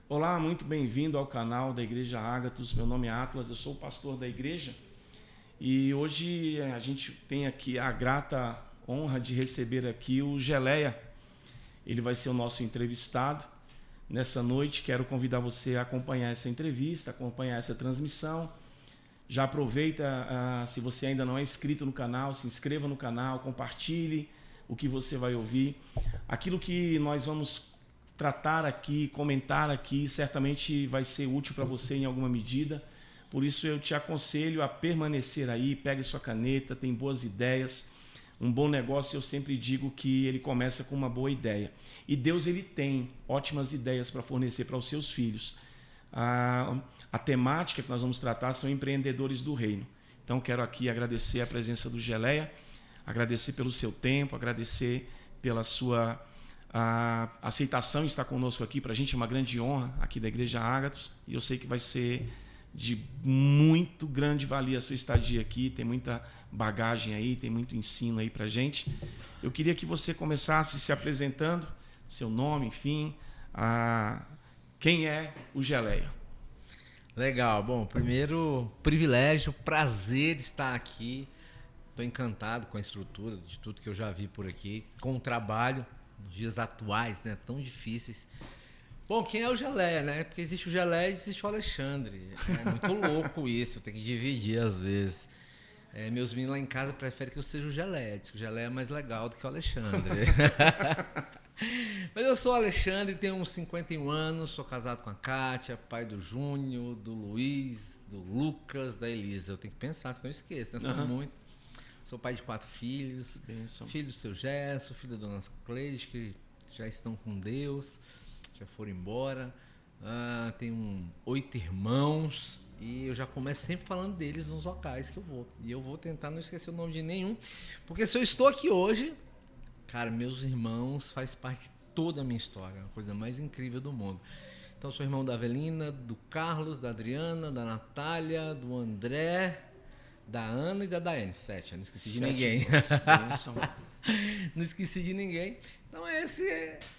Olá, muito bem-vindo ao canal da Igreja Ágatos. Meu nome é Atlas, eu sou o pastor da igreja e hoje a gente tem aqui a grata honra de receber aqui o Geleia. Ele vai ser o nosso entrevistado nessa noite. Quero convidar você a acompanhar essa entrevista, acompanhar essa transmissão. Já aproveita, se você ainda não é inscrito no canal, se inscreva no canal, compartilhe o que você vai ouvir. Aquilo que nós vamos tratar aqui, comentar aqui, certamente vai ser útil para você em alguma medida. Por isso eu te aconselho a permanecer aí, pegue sua caneta, tem boas ideias. Um bom negócio, eu sempre digo que ele começa com uma boa ideia. E Deus, ele tem ótimas ideias para fornecer para os seus filhos. A temática que nós vamos tratar são empreendedores do reino. Então quero aqui agradecer a presença do Geleia, agradecer pelo seu tempo, agradecer pela sua aceitação em estar conosco aqui. Para a gente é uma grande honra aqui da Igreja Ágatos e eu sei que vai ser de muito grande valia a sua estadia aqui, tem muita bagagem aí, tem muito ensino aí para a gente. Eu queria que você começasse se apresentando, seu nome, enfim, quem é o Geleia. Legal, bom, primeiro privilégio, prazer estar aqui. Estou encantado com a estrutura de tudo que eu já vi por aqui, com o trabalho nos dias atuais, né, tão difíceis. Bom, quem é o Geleia, né? Porque existe o Geleia e existe o Alexandre. É muito louco isso, eu tenho que dividir às vezes. Meus meninos lá em casa preferem que eu seja o Geleia, diz que o Geleia é mais legal do que o Alexandre. Mas eu sou o Alexandre, tenho uns 51 anos, sou casado com a Kátia, pai do Júnior, do Luiz, do Lucas, da Elisa. Eu tenho que pensar, que senão eu esqueço, né? São muito. Sou pai de 4 filhos, filho do seu Gerson, filho da dona Cleide, que já estão com Deus, já foram embora. Tenho 8 irmãos e eu já começo sempre falando deles nos locais que eu vou. E eu vou tentar não esquecer o nome de nenhum, porque se eu estou aqui hoje, cara, meus irmãos faz parte de toda a minha história, a coisa mais incrível do mundo. Então, sou irmão da Avelina, do Carlos, da Adriana, da Natália, do André, da Ana e da Daiane. 7, eu não esqueci de ninguém. Não esqueci de ninguém. Então, esse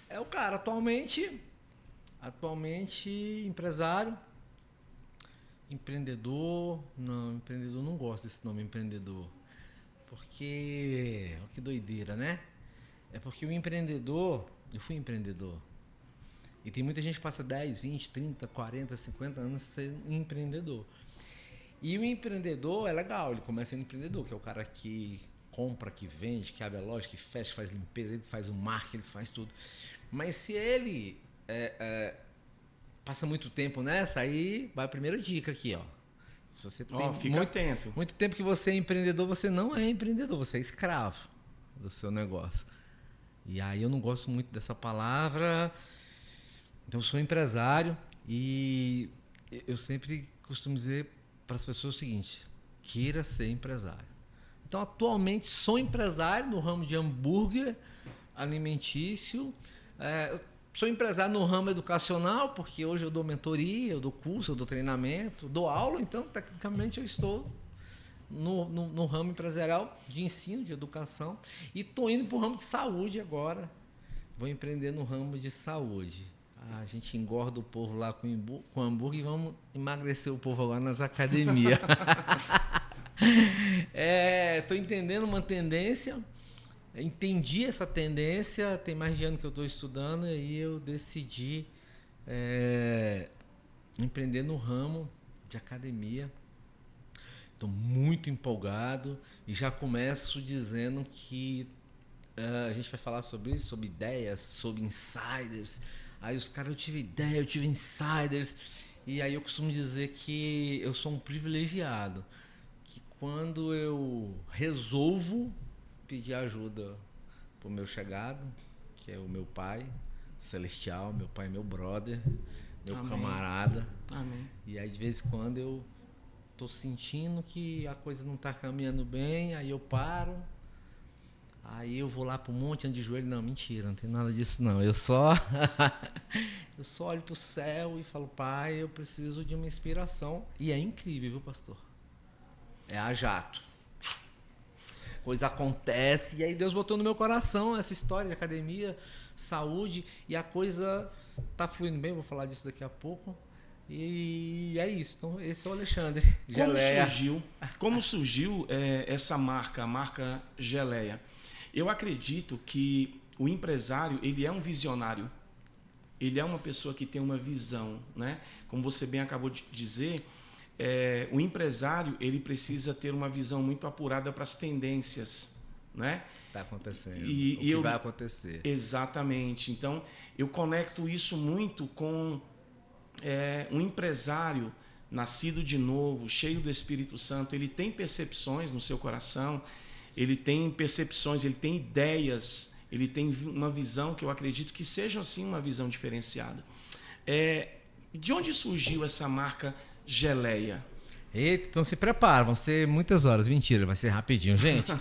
é o cara. Atualmente empresário, empreendedor. Não, empreendedor, não gosto desse nome, empreendedor. Porque, olha que doideira, né? É porque o empreendedor, eu fui empreendedor. E tem muita gente que passa 10, 20, 30, 40, 50 anos sendo empreendedor. E o empreendedor é legal, ele começa sendo empreendedor, que é o cara que compra, que vende, que abre a loja, que fecha, faz limpeza, ele faz o marketing, ele faz tudo. Mas se ele passa muito tempo nessa, aí vai a primeira dica aqui, ó. Se você tem Fica atento. Muito tempo que você é empreendedor, você não é empreendedor, você é escravo do seu negócio. E aí eu não gosto muito dessa palavra. Então eu sou empresário e eu sempre costumo dizer para as pessoas o seguinte: queira ser empresário. Então atualmente sou empresário no ramo de hambúrguer alimentício. Sou empresário no ramo educacional, porque hoje eu dou mentoria, eu dou curso, eu dou treinamento, dou aula, então tecnicamente eu estou no ramo empresarial de ensino, de educação, e estou indo para o ramo de saúde agora. Vou empreender no ramo de saúde. A gente engorda o povo lá com hambúrguer e vamos emagrecer o povo agora nas academias. Estou entendendo uma tendência, entendi essa tendência, tem mais de ano que eu estou estudando, e aí eu decidi empreender no ramo de academia. Estou muito empolgado e já começo dizendo que a gente vai falar sobre isso, sobre ideias, sobre insiders. Aí os caras, eu tive ideia, eu tive insiders. E aí eu costumo dizer que eu sou um privilegiado. Que quando eu resolvo pedir ajuda pro meu chegado, que é o meu pai celestial, meu pai, meu brother, meu Amém. Camarada. Amém. E aí de vez em quando eu tô sentindo que a coisa não tá caminhando bem, aí eu paro, aí eu vou lá pro monte, ando de joelho. Não, mentira, não tem nada disso não. Eu só olho pro céu e falo: pai, eu preciso de uma inspiração. E é incrível, viu, pastor? É a jato. Coisa acontece, e aí Deus botou no meu coração essa história de academia, saúde, e a coisa tá fluindo bem, vou falar disso daqui a pouco. E é isso. Então, esse é o Alexandre. Como surgiu essa marca, a marca Geleia? Eu acredito que o empresário, ele é um visionário. Ele é uma pessoa que tem uma visão, né? Como você bem acabou de dizer, o empresário, ele precisa ter uma visão muito apurada para as tendências, né? Está acontecendo. O que vai acontecer. Exatamente. Então, eu conecto isso muito com um empresário nascido de novo, cheio do Espírito Santo. Ele tem percepções no seu coração, ele tem percepções, ele tem ideias, ele tem uma visão que eu acredito que seja, assim, uma visão diferenciada. De onde surgiu essa marca Geleia? Eita, então se prepara, vão ser muitas horas. Mentira, vai ser rapidinho. Gente,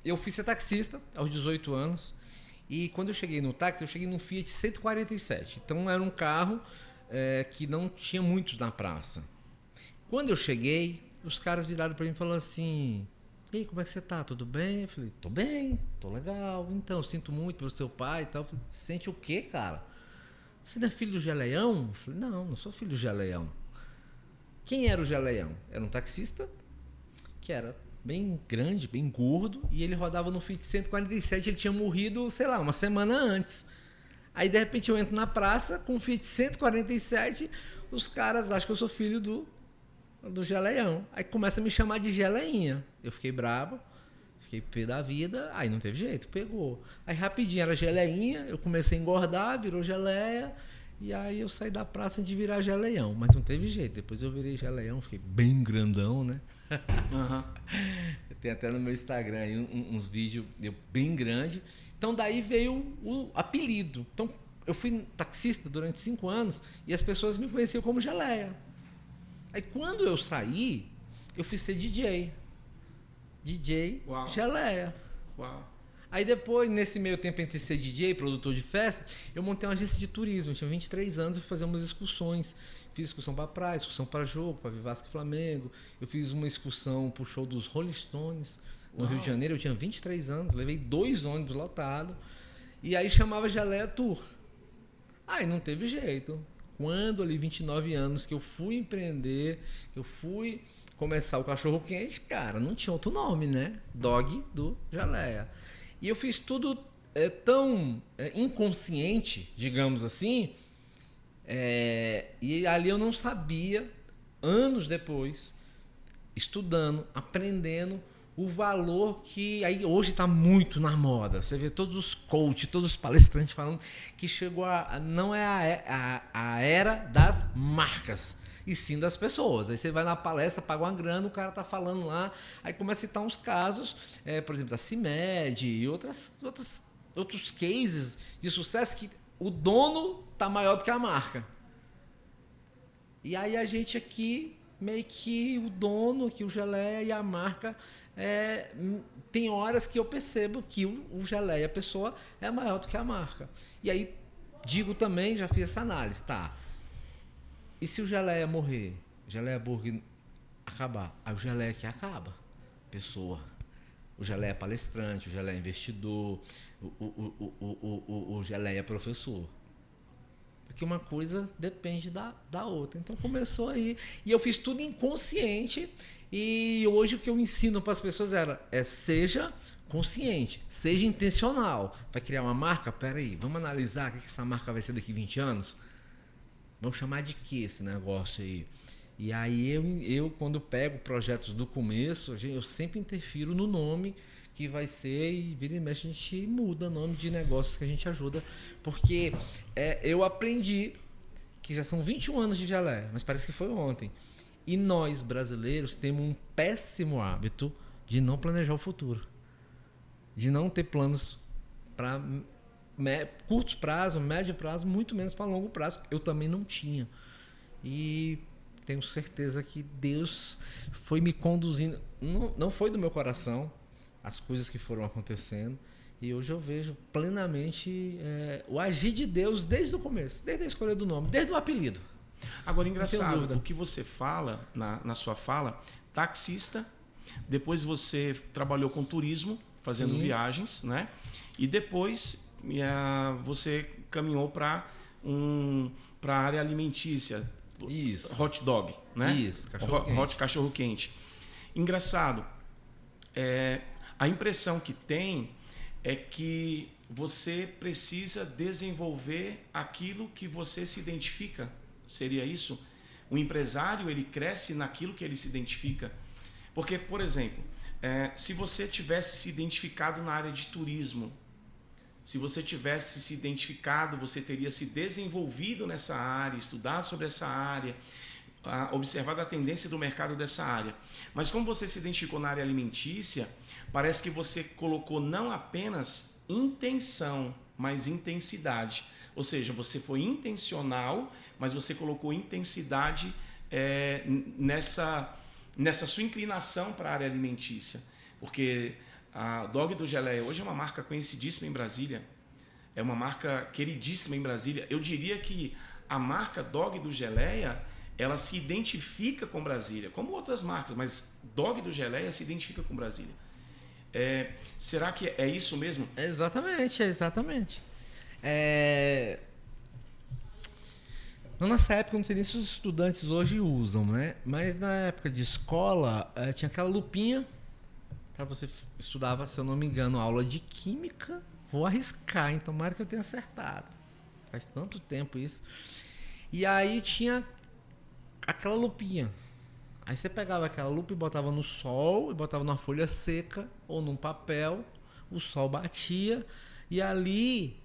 eu fui ser taxista aos 18 anos e quando eu cheguei no táxi, eu cheguei num Fiat 147. Então era um carro que não tinha muitos na praça. Quando eu cheguei, os caras viraram para mim e falaram assim: "E aí, como é que você tá? Tudo bem?" Eu falei: "Tô bem, tô legal. Então, eu sinto muito pelo seu pai e tal." Eu falei: "Sente o quê, cara? Você não é filho do Geleião?" Eu falei: "Não sou filho do Geleião." Quem era o Geleião? Era um taxista que era bem grande, bem gordo, e ele rodava no Fiat 147, ele tinha morrido, sei lá, uma semana antes. Aí, de repente, eu entro na praça com o Fiat 147, os caras acham que eu sou filho do Geleião. Aí começa a me chamar de Geleinha. Eu fiquei bravo, fiquei pé da vida, aí não teve jeito, pegou. Aí rapidinho era Geleinha, eu comecei a engordar, virou Geleia, e aí eu saí da praça de virar Geleião, mas não teve jeito. Depois eu virei Geleião, fiquei bem grandão, né? Uhum. Tem até no meu Instagram aí uns vídeos bem grande. Então daí veio o apelido. Então eu fui taxista durante 5 anos e as pessoas me conheciam como Geleia. Aí quando eu saí, eu fui ser DJ. DJ Uau. Geleia. Uau. Aí depois, nesse meio tempo entre ser DJ, produtor de festa, eu montei uma agência de turismo. Eu tinha 23 anos e fui fazer umas excursões. Fiz excursão para praia, excursão para jogo, para Vasco e Flamengo. Eu fiz uma excursão pro show dos Rolling Stones no Rio de Janeiro. Eu tinha 23 anos, levei 2 ônibus lotados. E aí chamava Geleia Tour. Aí não teve jeito. Quando ali, 29 anos, que eu fui empreender, que eu fui começar o cachorro quente, cara, não tinha outro nome, né? Dog do Geleia. E eu fiz tudo tão inconsciente, digamos assim, e ali eu não sabia, anos depois, estudando, aprendendo, o valor que aí hoje está muito na moda. Você vê todos os coaches, todos os palestrantes falando que chegou não é a era das marcas, e sim das pessoas. Aí você vai na palestra, paga uma grana, o cara tá falando lá, aí começa a citar uns casos, por exemplo, da CIMED e outros cases de sucesso que o dono tá maior do que a marca. E aí a gente aqui, meio que o dono, aqui o Geleia e a marca, tem horas que eu percebo que o Geleia, a pessoa, é maior do que a marca. E aí digo também, já fiz essa análise, tá? E se o Geleia morrer, Geleia Burger acabar, aí o Geleia que acaba, pessoa. O Geleia palestrante, o Geleia investidor, o Geleia professor. Porque uma coisa depende da outra. Então começou aí. E eu fiz tudo inconsciente. E hoje o que eu ensino para as pessoas seja consciente, seja intencional. Vai criar uma marca? Peraí, vamos analisar o que essa marca vai ser daqui 20 anos? Vamos chamar de que esse negócio aí? E aí eu quando pego projetos do começo, eu sempre interfiro no nome que vai ser, e vira e mexe a gente muda o nome de negócios que a gente ajuda, porque eu aprendi que já são 21 anos de Geleia, mas parece que foi ontem. E nós, brasileiros, temos um péssimo hábito de não planejar o futuro, de não ter planos para curto prazo, médio prazo, muito menos para longo prazo. Eu também não tinha. E tenho certeza que Deus foi me conduzindo. Não foi do meu coração as coisas que foram acontecendo. E hoje eu vejo plenamente o agir de Deus desde o começo, desde a escolha do nome, desde o apelido. Agora, engraçado, o que você fala na sua fala, taxista, depois você trabalhou com turismo, fazendo viagens, né? E depois você caminhou para para a área alimentícia. Isso. Hot dog, né? Isso, cachorro-quente. Hot cachorro-quente. Engraçado, a impressão que tem é que você precisa desenvolver aquilo que você se identifica. Seria isso? O empresário, ele cresce naquilo que ele se identifica. Porque, por exemplo, se você tivesse se identificado na área de turismo, se você tivesse se identificado, você teria se desenvolvido nessa área, estudado sobre essa área, observado a tendência do mercado dessa área. Mas como você se identificou na área alimentícia, parece que você colocou não apenas intenção, mas intensidade. Ou seja, você foi intencional, mas você colocou intensidade nessa sua inclinação para a área alimentícia. Porque a Dog do Geleia hoje é uma marca conhecidíssima em Brasília, é uma marca queridíssima em Brasília. Eu diria que a marca Dog do Geleia, ela se identifica com Brasília, como outras marcas, mas Dog do Geleia se identifica com Brasília. Será que é isso mesmo? Exatamente. Na nossa época, não sei nem se os estudantes hoje usam, né? Mas na época de escola, tinha aquela lupinha para você estudava, se eu não me engano, aula de química. Vou arriscar, então tomara que eu tenha acertado. Faz tanto tempo isso. E aí tinha aquela lupinha. Aí você pegava aquela lupa e botava no sol, e botava numa folha seca ou num papel, o sol batia e ali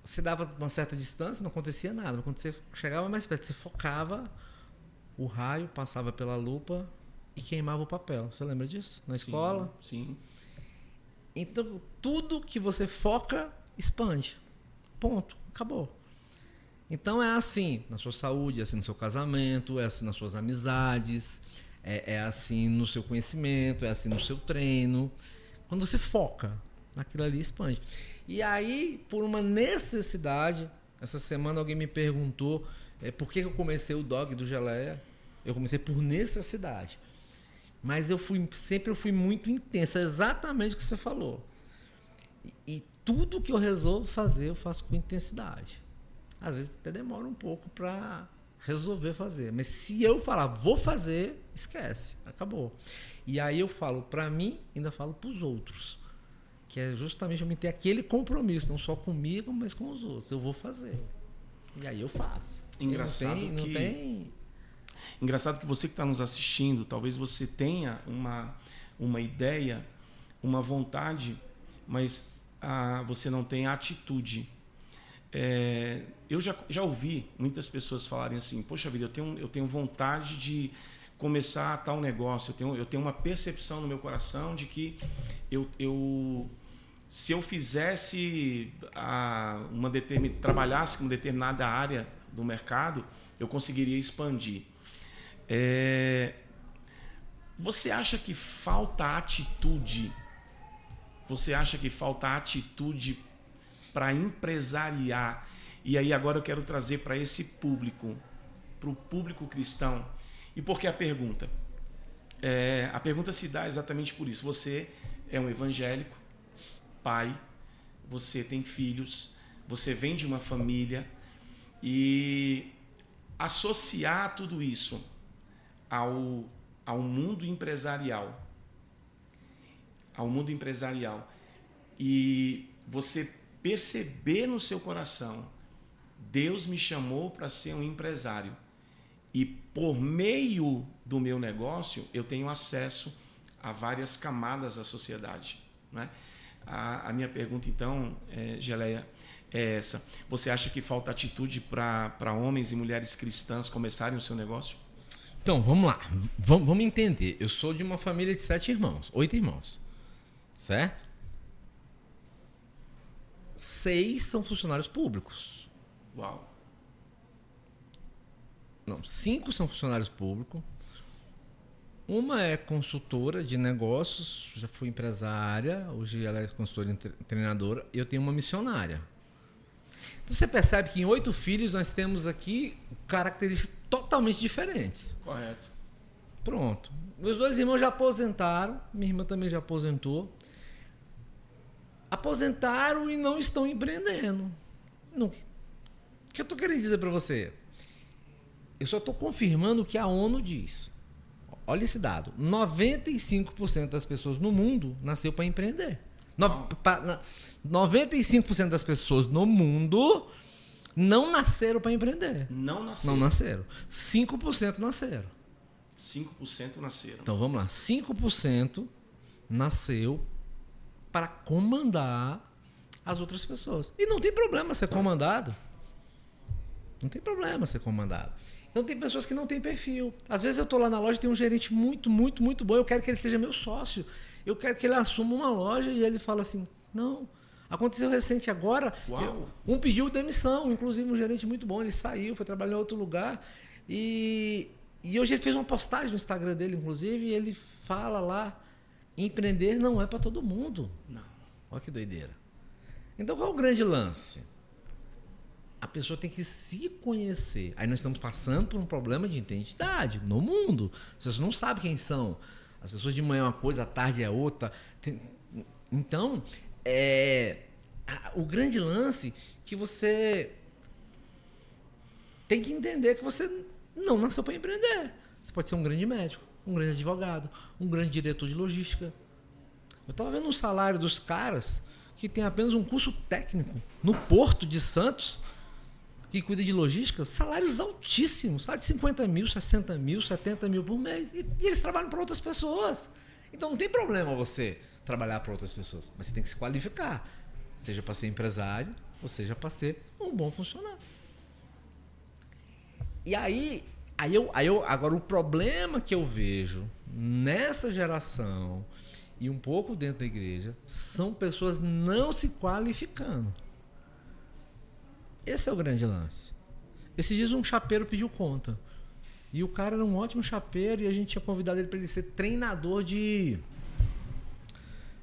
você dava uma certa distância, não acontecia nada. Mas quando você chegava mais perto, você focava, o raio passava pela lupa e queimava o papel. Você lembra disso? Na escola? Sim. Então, tudo que você foca, expande. Ponto. Acabou. Então, é assim na sua saúde, é assim no seu casamento, é assim nas suas amizades, é assim no seu conhecimento, é assim no seu treino. Quando você foca, naquilo ali expande. E aí, por uma necessidade, essa semana alguém me perguntou por que eu comecei o Dog do Geleia. Eu comecei por necessidade. Mas sempre eu fui muito intenso, é exatamente o que você falou. E tudo que eu resolvo fazer, eu faço com intensidade. Às vezes até demora um pouco para resolver fazer. Mas se eu falar, vou fazer, esquece, acabou. E aí eu falo para mim, ainda falo para os outros. Que é justamente eu me ter aquele compromisso, não só comigo, mas com os outros. Eu vou fazer. E aí eu faço. Engraçado Engraçado que você que está nos assistindo, talvez você tenha uma ideia, uma vontade, mas você não tem atitude. Eu já ouvi muitas pessoas falarem assim, poxa vida, eu tenho vontade de começar tal negócio, eu tenho uma percepção no meu coração de que se eu fizesse trabalhasse com uma determinada área do mercado, eu conseguiria expandir. Você acha que falta atitude? Você acha que falta atitude para empresariar? E aí agora eu quero trazer para esse público, para o público cristão. E por que a pergunta? A pergunta se dá exatamente por isso. Você é um evangélico, pai, você tem filhos, você vem de uma família e associar tudo isso ao mundo empresarial. E você perceber no seu coração, Deus me chamou para ser um empresário. E por meio do meu negócio, eu tenho acesso a várias camadas da sociedade. Né? A minha pergunta, então, Geleia, é essa. Você acha que falta atitude para homens e mulheres cristãs começarem o seu negócio? Então, vamos lá. Vamos entender. Eu sou de uma família de 8 irmãos. Certo? 6 são funcionários públicos. Uau. Não, 5 são funcionários públicos. Uma é consultora de negócios, já fui empresária, hoje ela é consultora e treinadora. E eu tenho uma missionária. Então você percebe que em 8 filhos nós temos aqui características totalmente diferentes. Correto. Pronto. Meus 2 irmãos já aposentaram, minha irmã também já aposentou. Aposentaram e não estão empreendendo. O que eu tô querendo dizer para você? Eu só tô confirmando o que a ONU diz. Olha esse dado. 95% das pessoas no mundo nasceu para empreender. 95% das pessoas no mundo não nasceram para empreender. Não nasceram. Não nasceram. 5% nasceram. 5% nasceram. Então vamos lá. 5% nasceu para comandar as outras pessoas. E não tem problema ser comandado. Não tem problema ser comandado. Então tem pessoas que não têm perfil. Às vezes eu estou lá na loja e tem um gerente muito, muito, muito bom. Eu quero que ele seja meu sócio. Eu quero que ele assuma uma loja e ele fala assim, não. Aconteceu recente agora. Um pediu demissão, inclusive um gerente muito bom. Ele saiu, foi trabalhar em outro lugar. E hoje ele fez uma postagem no Instagram dele, inclusive, e ele fala lá, empreender não é para todo mundo. Não. Olha que doideira. Então qual é o grande lance? A pessoa tem que se conhecer. Aí nós estamos passando por um problema de identidade no mundo. As pessoas não sabem quem são. As pessoas de manhã é uma coisa, à tarde é outra. Então, o grande lance que você tem que entender que você não nasceu para empreender. Você pode ser um grande médico, um grande advogado, um grande diretor de logística. Eu estava vendo o salário dos caras que tem apenas um curso técnico no Porto de Santos, que cuida de logística, salários altíssimos, salário de 50 mil, 60 mil, 70 mil por mês. E eles trabalham para outras pessoas. Então não tem problema você trabalhar para outras pessoas, mas você tem que se qualificar, seja para ser empresário, ou seja para ser um bom funcionário. E agora o problema que eu vejo nessa geração e um pouco dentro da igreja são pessoas não se qualificando. Esse é o grande lance. Esses dias um chapeiro pediu conta. E o cara era um ótimo chapeiro e a gente tinha convidado ele para ele ser treinador de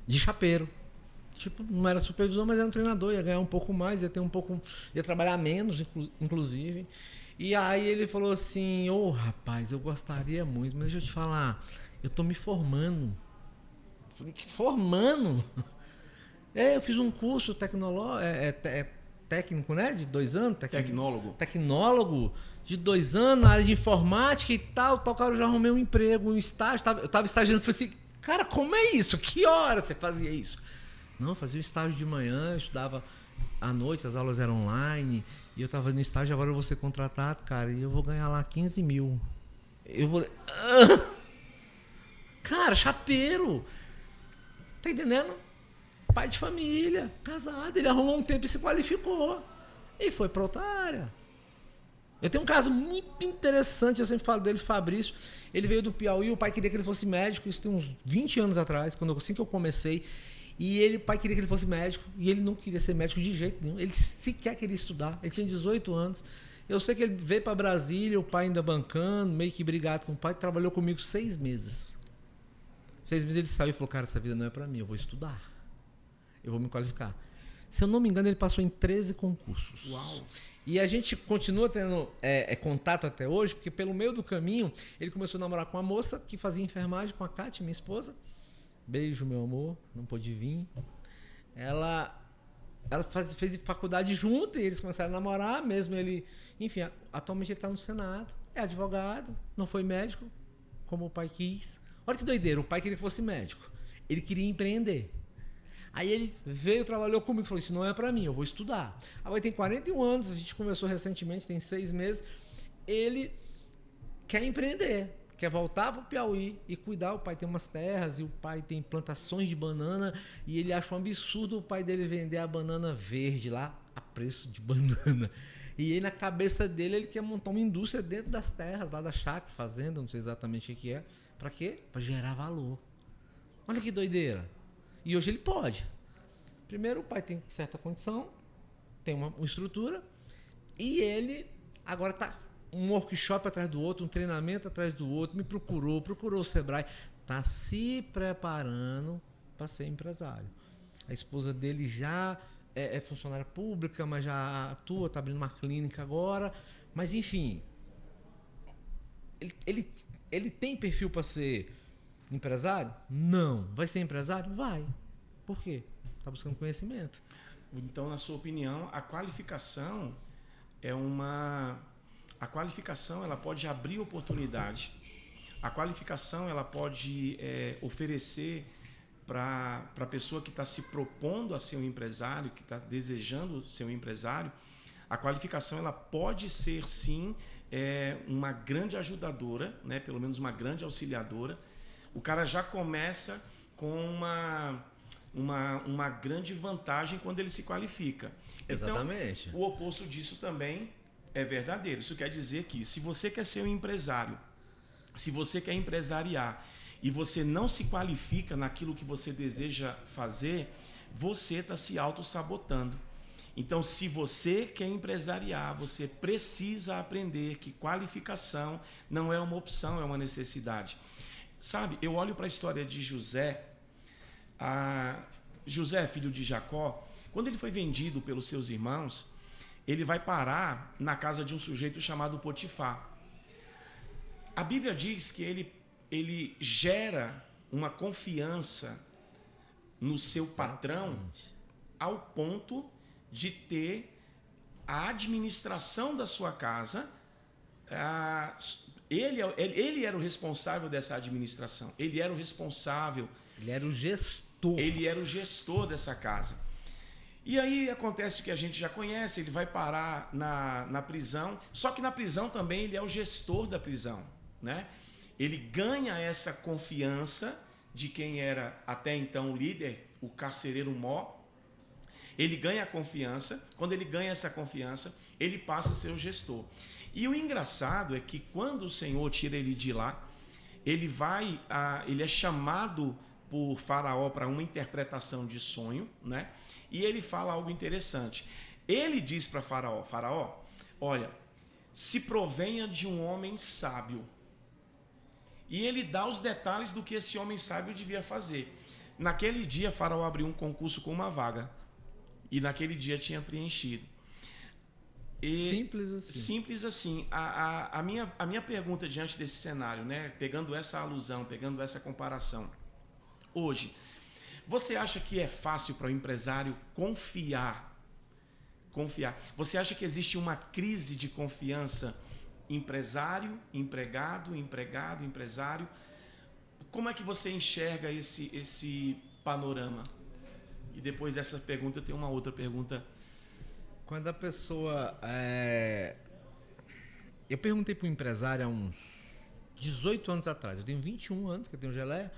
chapeiro. Tipo, não era supervisor, mas era um treinador, ia ganhar um pouco mais, ia trabalhar menos, inclusive. E aí ele falou assim, rapaz, eu gostaria muito, mas deixa eu te falar, eu tô me formando. Eu falei, que formando? Eu fiz um curso técnico, né? De 2 anos. Tecnólogo de 2 anos, na área de informática e tal, cara, eu já arrumei um emprego, um estágio. Eu tava estagiando, falei assim, cara, como é isso? Que hora você fazia isso? Não, eu fazia o estágio de manhã, estudava à noite, as aulas eram online, e eu tava no estágio, agora eu vou ser contratado, cara, e eu vou ganhar lá 15 mil. Eu vou... Cara, chapeiro. Tá entendendo? Pai de família, casado, ele arrumou um tempo e se qualificou. E foi pra outra área. Eu tenho um caso muito interessante, eu sempre falo dele, Fabrício. Ele veio do Piauí, o pai queria que ele fosse médico, isso tem uns 20 anos atrás, assim que eu comecei. E o pai queria que ele fosse médico, e ele não queria ser médico de jeito nenhum. Ele sequer queria estudar, ele tinha 18 anos. Eu sei que ele veio para Brasília, o pai ainda bancando, meio que brigado com o pai, trabalhou comigo 6 meses. 6 meses ele saiu e falou, cara, essa vida não é para mim, eu vou estudar. Eu vou me qualificar. Se eu não me engano, ele passou em 13 concursos. Uau! E a gente continua tendo contato até hoje, porque pelo meio do caminho, ele começou a namorar com uma moça que fazia enfermagem, com a Kátia, minha esposa. Beijo, meu amor, não pôde vir. Ela fez faculdade junto e eles começaram a namorar, mesmo ele... Enfim, atualmente ele está no Senado, é advogado, não foi médico, como o pai quis. Olha que doideira, o pai queria que fosse médico. Ele queria empreender. Aí ele veio, trabalhou comigo e falou, isso não é pra mim, eu vou estudar. Agora ele tem 41 anos, a gente conversou recentemente, tem 6 meses. Ele quer empreender, quer voltar pro Piauí e cuidar. O pai tem umas terras e o pai tem plantações de banana e ele acha um absurdo o pai dele vender a banana verde lá a preço de banana. E aí na cabeça dele ele quer montar uma indústria dentro das terras, lá da chácara, fazenda, não sei exatamente o que é. Pra quê? Pra gerar valor. Olha que doideira. E hoje ele pode. Primeiro, o pai tem certa condição, tem uma estrutura, e ele agora está um workshop atrás do outro, um treinamento atrás do outro, me procurou o Sebrae, está se preparando para ser empresário. A esposa dele já é funcionária pública, mas já atua, está abrindo uma clínica agora, mas enfim, ele tem perfil para ser empresário? Não. Vai ser empresário? Vai. Por quê? Tá buscando conhecimento. Então, na sua opinião, a qualificação é uma... A qualificação, ela pode abrir oportunidade. A qualificação, ela pode oferecer para a pessoa que está se propondo a ser um empresário, que está desejando ser um empresário, a qualificação ela pode ser, sim, uma grande ajudadora, né? Pelo menos uma grande auxiliadora. O cara já começa com uma grande vantagem quando ele se qualifica. Exatamente. Então, o oposto disso também é verdadeiro. Isso quer dizer que se você quer ser um empresário, se você quer empresariar e você não se qualifica naquilo que você deseja fazer, você está se auto-sabotando. Então, se você quer empresariar, você precisa aprender que qualificação não é uma opção, é uma necessidade. Sabe, eu olho para a história de José, José, filho de Jacó, quando ele foi vendido pelos seus irmãos, ele vai parar na casa de um sujeito chamado Potifar. A Bíblia diz que ele gera uma confiança no seu patrão ao ponto de ter a administração da sua casa. Ele era o responsável dessa administração. Ele era o responsável. Ele era o gestor. Ele era o gestor dessa casa. E aí acontece o que a gente já conhece, ele vai parar na prisão, só que na prisão também ele é o gestor da prisão, né? Ele ganha essa confiança de quem era até então o líder, o carcereiro Mó. Ele ganha a confiança, quando ele ganha essa confiança, ele passa a ser o gestor. E o engraçado é que quando o Senhor tira ele de lá, ele é chamado por Faraó para uma interpretação de sonho, né? E ele fala algo interessante. Ele diz para Faraó: Faraó, olha, se provenha de um homem sábio. E ele dá os detalhes do que esse homem sábio devia fazer. Naquele dia, Faraó abriu um concurso com uma vaga. E naquele dia tinha preenchido. Simples assim. Simples assim. A minha pergunta diante desse cenário, né? Pegando essa alusão, pegando essa comparação. Hoje, você acha que é fácil para o empresário confiar? Você acha que existe uma crise de confiança empresário, empregado, empresário? Como é que você enxerga esse panorama? E depois dessa pergunta eu tenho uma outra pergunta. Quando a pessoa... Eu perguntei para um empresário há uns 18 anos atrás. Eu tenho 21 anos que eu tenho Geleia.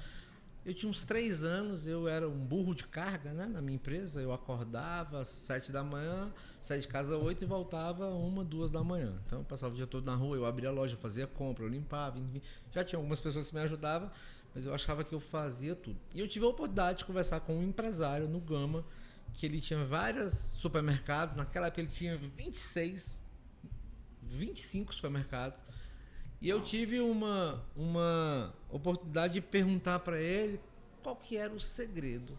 Eu tinha uns 3 anos, eu era um burro de carga, né, na minha empresa. Eu acordava às 7 da manhã, saía de casa às 8 e voltava 1, 2 da manhã. Então eu passava o dia todo na rua, eu abria a loja, fazia compra, eu limpava, enfim. Já tinha algumas pessoas que me ajudavam, mas eu achava que eu fazia tudo. E eu tive a oportunidade de conversar com um empresário no Gama, que ele tinha vários supermercados. Naquela época ele tinha 25 supermercados. E eu tive uma oportunidade de perguntar para ele qual que era o segredo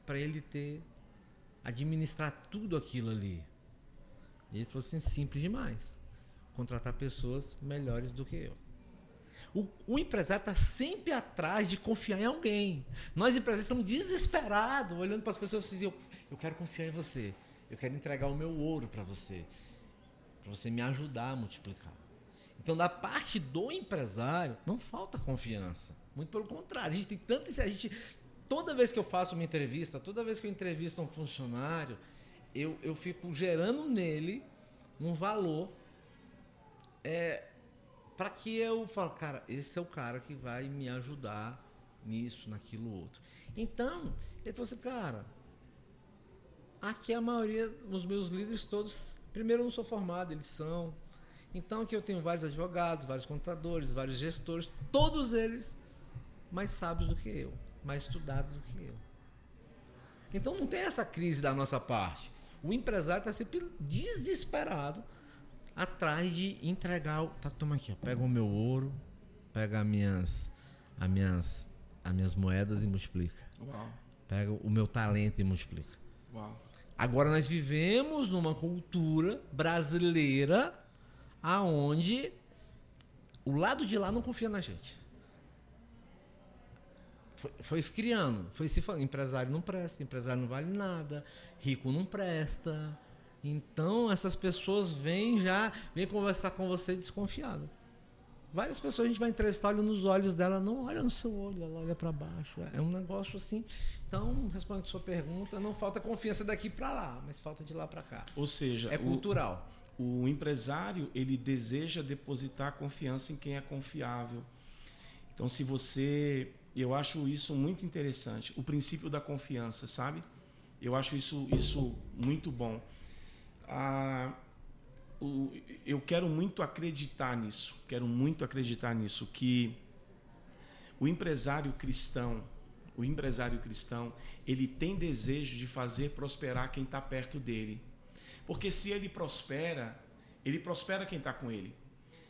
para ele administrar tudo aquilo ali. E ele falou assim: simples demais. Contratar pessoas melhores do que eu. O empresário está sempre atrás de confiar em alguém. Nós empresários estamos desesperados, olhando para as pessoas e dizendo: eu quero confiar em você. Eu quero entregar o meu ouro para você me ajudar a multiplicar. Então, da parte do empresário, não falta confiança. Muito pelo contrário. A gente tem tanto... Toda vez que eu faço uma entrevista, toda vez que eu entrevisto um funcionário, eu fico gerando nele um valor para que eu falo: cara, esse é o cara que vai me ajudar nisso, naquilo, outro. Então, ele falou assim: cara, aqui a maioria dos meus líderes todos... Primeiro, eu não sou formado, eles são... Então aqui eu tenho vários advogados, vários contadores, vários gestores, todos eles mais sábios do que eu, mais estudados do que eu. Então não tem essa crise da nossa parte. O empresário está sempre desesperado atrás de entregar. Toma aqui, ó, pega o meu ouro, pega as minhas moedas e multiplica. Uau. Pega o meu talento e multiplica. Uau. Agora nós vivemos numa cultura brasileira aonde o lado de lá não confia na gente. foi criando, foi se falando, empresário não presta, empresário não vale nada, rico não presta. Então essas pessoas vêm conversar com você desconfiado. Várias pessoas a gente vai entrevistar, olha nos olhos dela, não olha no seu olho, ela olha para baixo. É um negócio assim. Então, respondendo a sua pergunta, não falta confiança daqui para lá, mas falta de lá para cá. Ou seja, é cultural. O empresário, ele deseja depositar confiança em quem é confiável. Então, se você... Eu acho isso muito interessante. O princípio da confiança, sabe? Eu acho isso muito bom. Eu quero muito acreditar nisso. Que o empresário cristão, ele tem desejo de fazer prosperar quem está perto dele. Porque se ele prospera quem está com ele.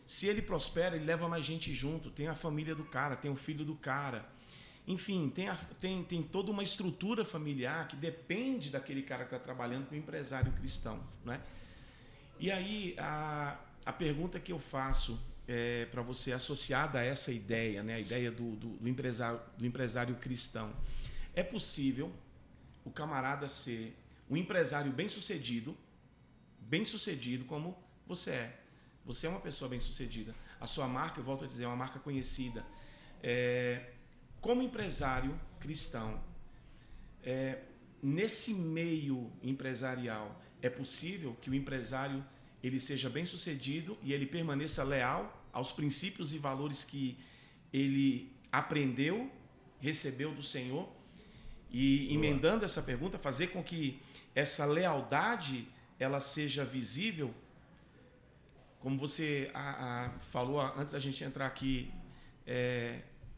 Se ele prospera, ele leva mais gente junto. Tem a família do cara, tem o filho do cara. Enfim, tem toda uma estrutura familiar que depende daquele cara que está trabalhando com o empresário cristão, né? E aí, a pergunta que eu faço para você, associada a essa ideia, né? A ideia do empresário cristão. É possível o camarada ser um empresário bem-sucedido como você é. Você é uma pessoa bem-sucedida. A sua marca, eu volto a dizer, é uma marca conhecida. Como empresário cristão, nesse meio empresarial, é possível que o empresário ele seja bem-sucedido e ele permaneça leal aos princípios e valores que ele aprendeu, recebeu do Senhor? E emendando essa pergunta, fazer com que essa lealdade ela seja visível, como você falou antes da gente entrar aqui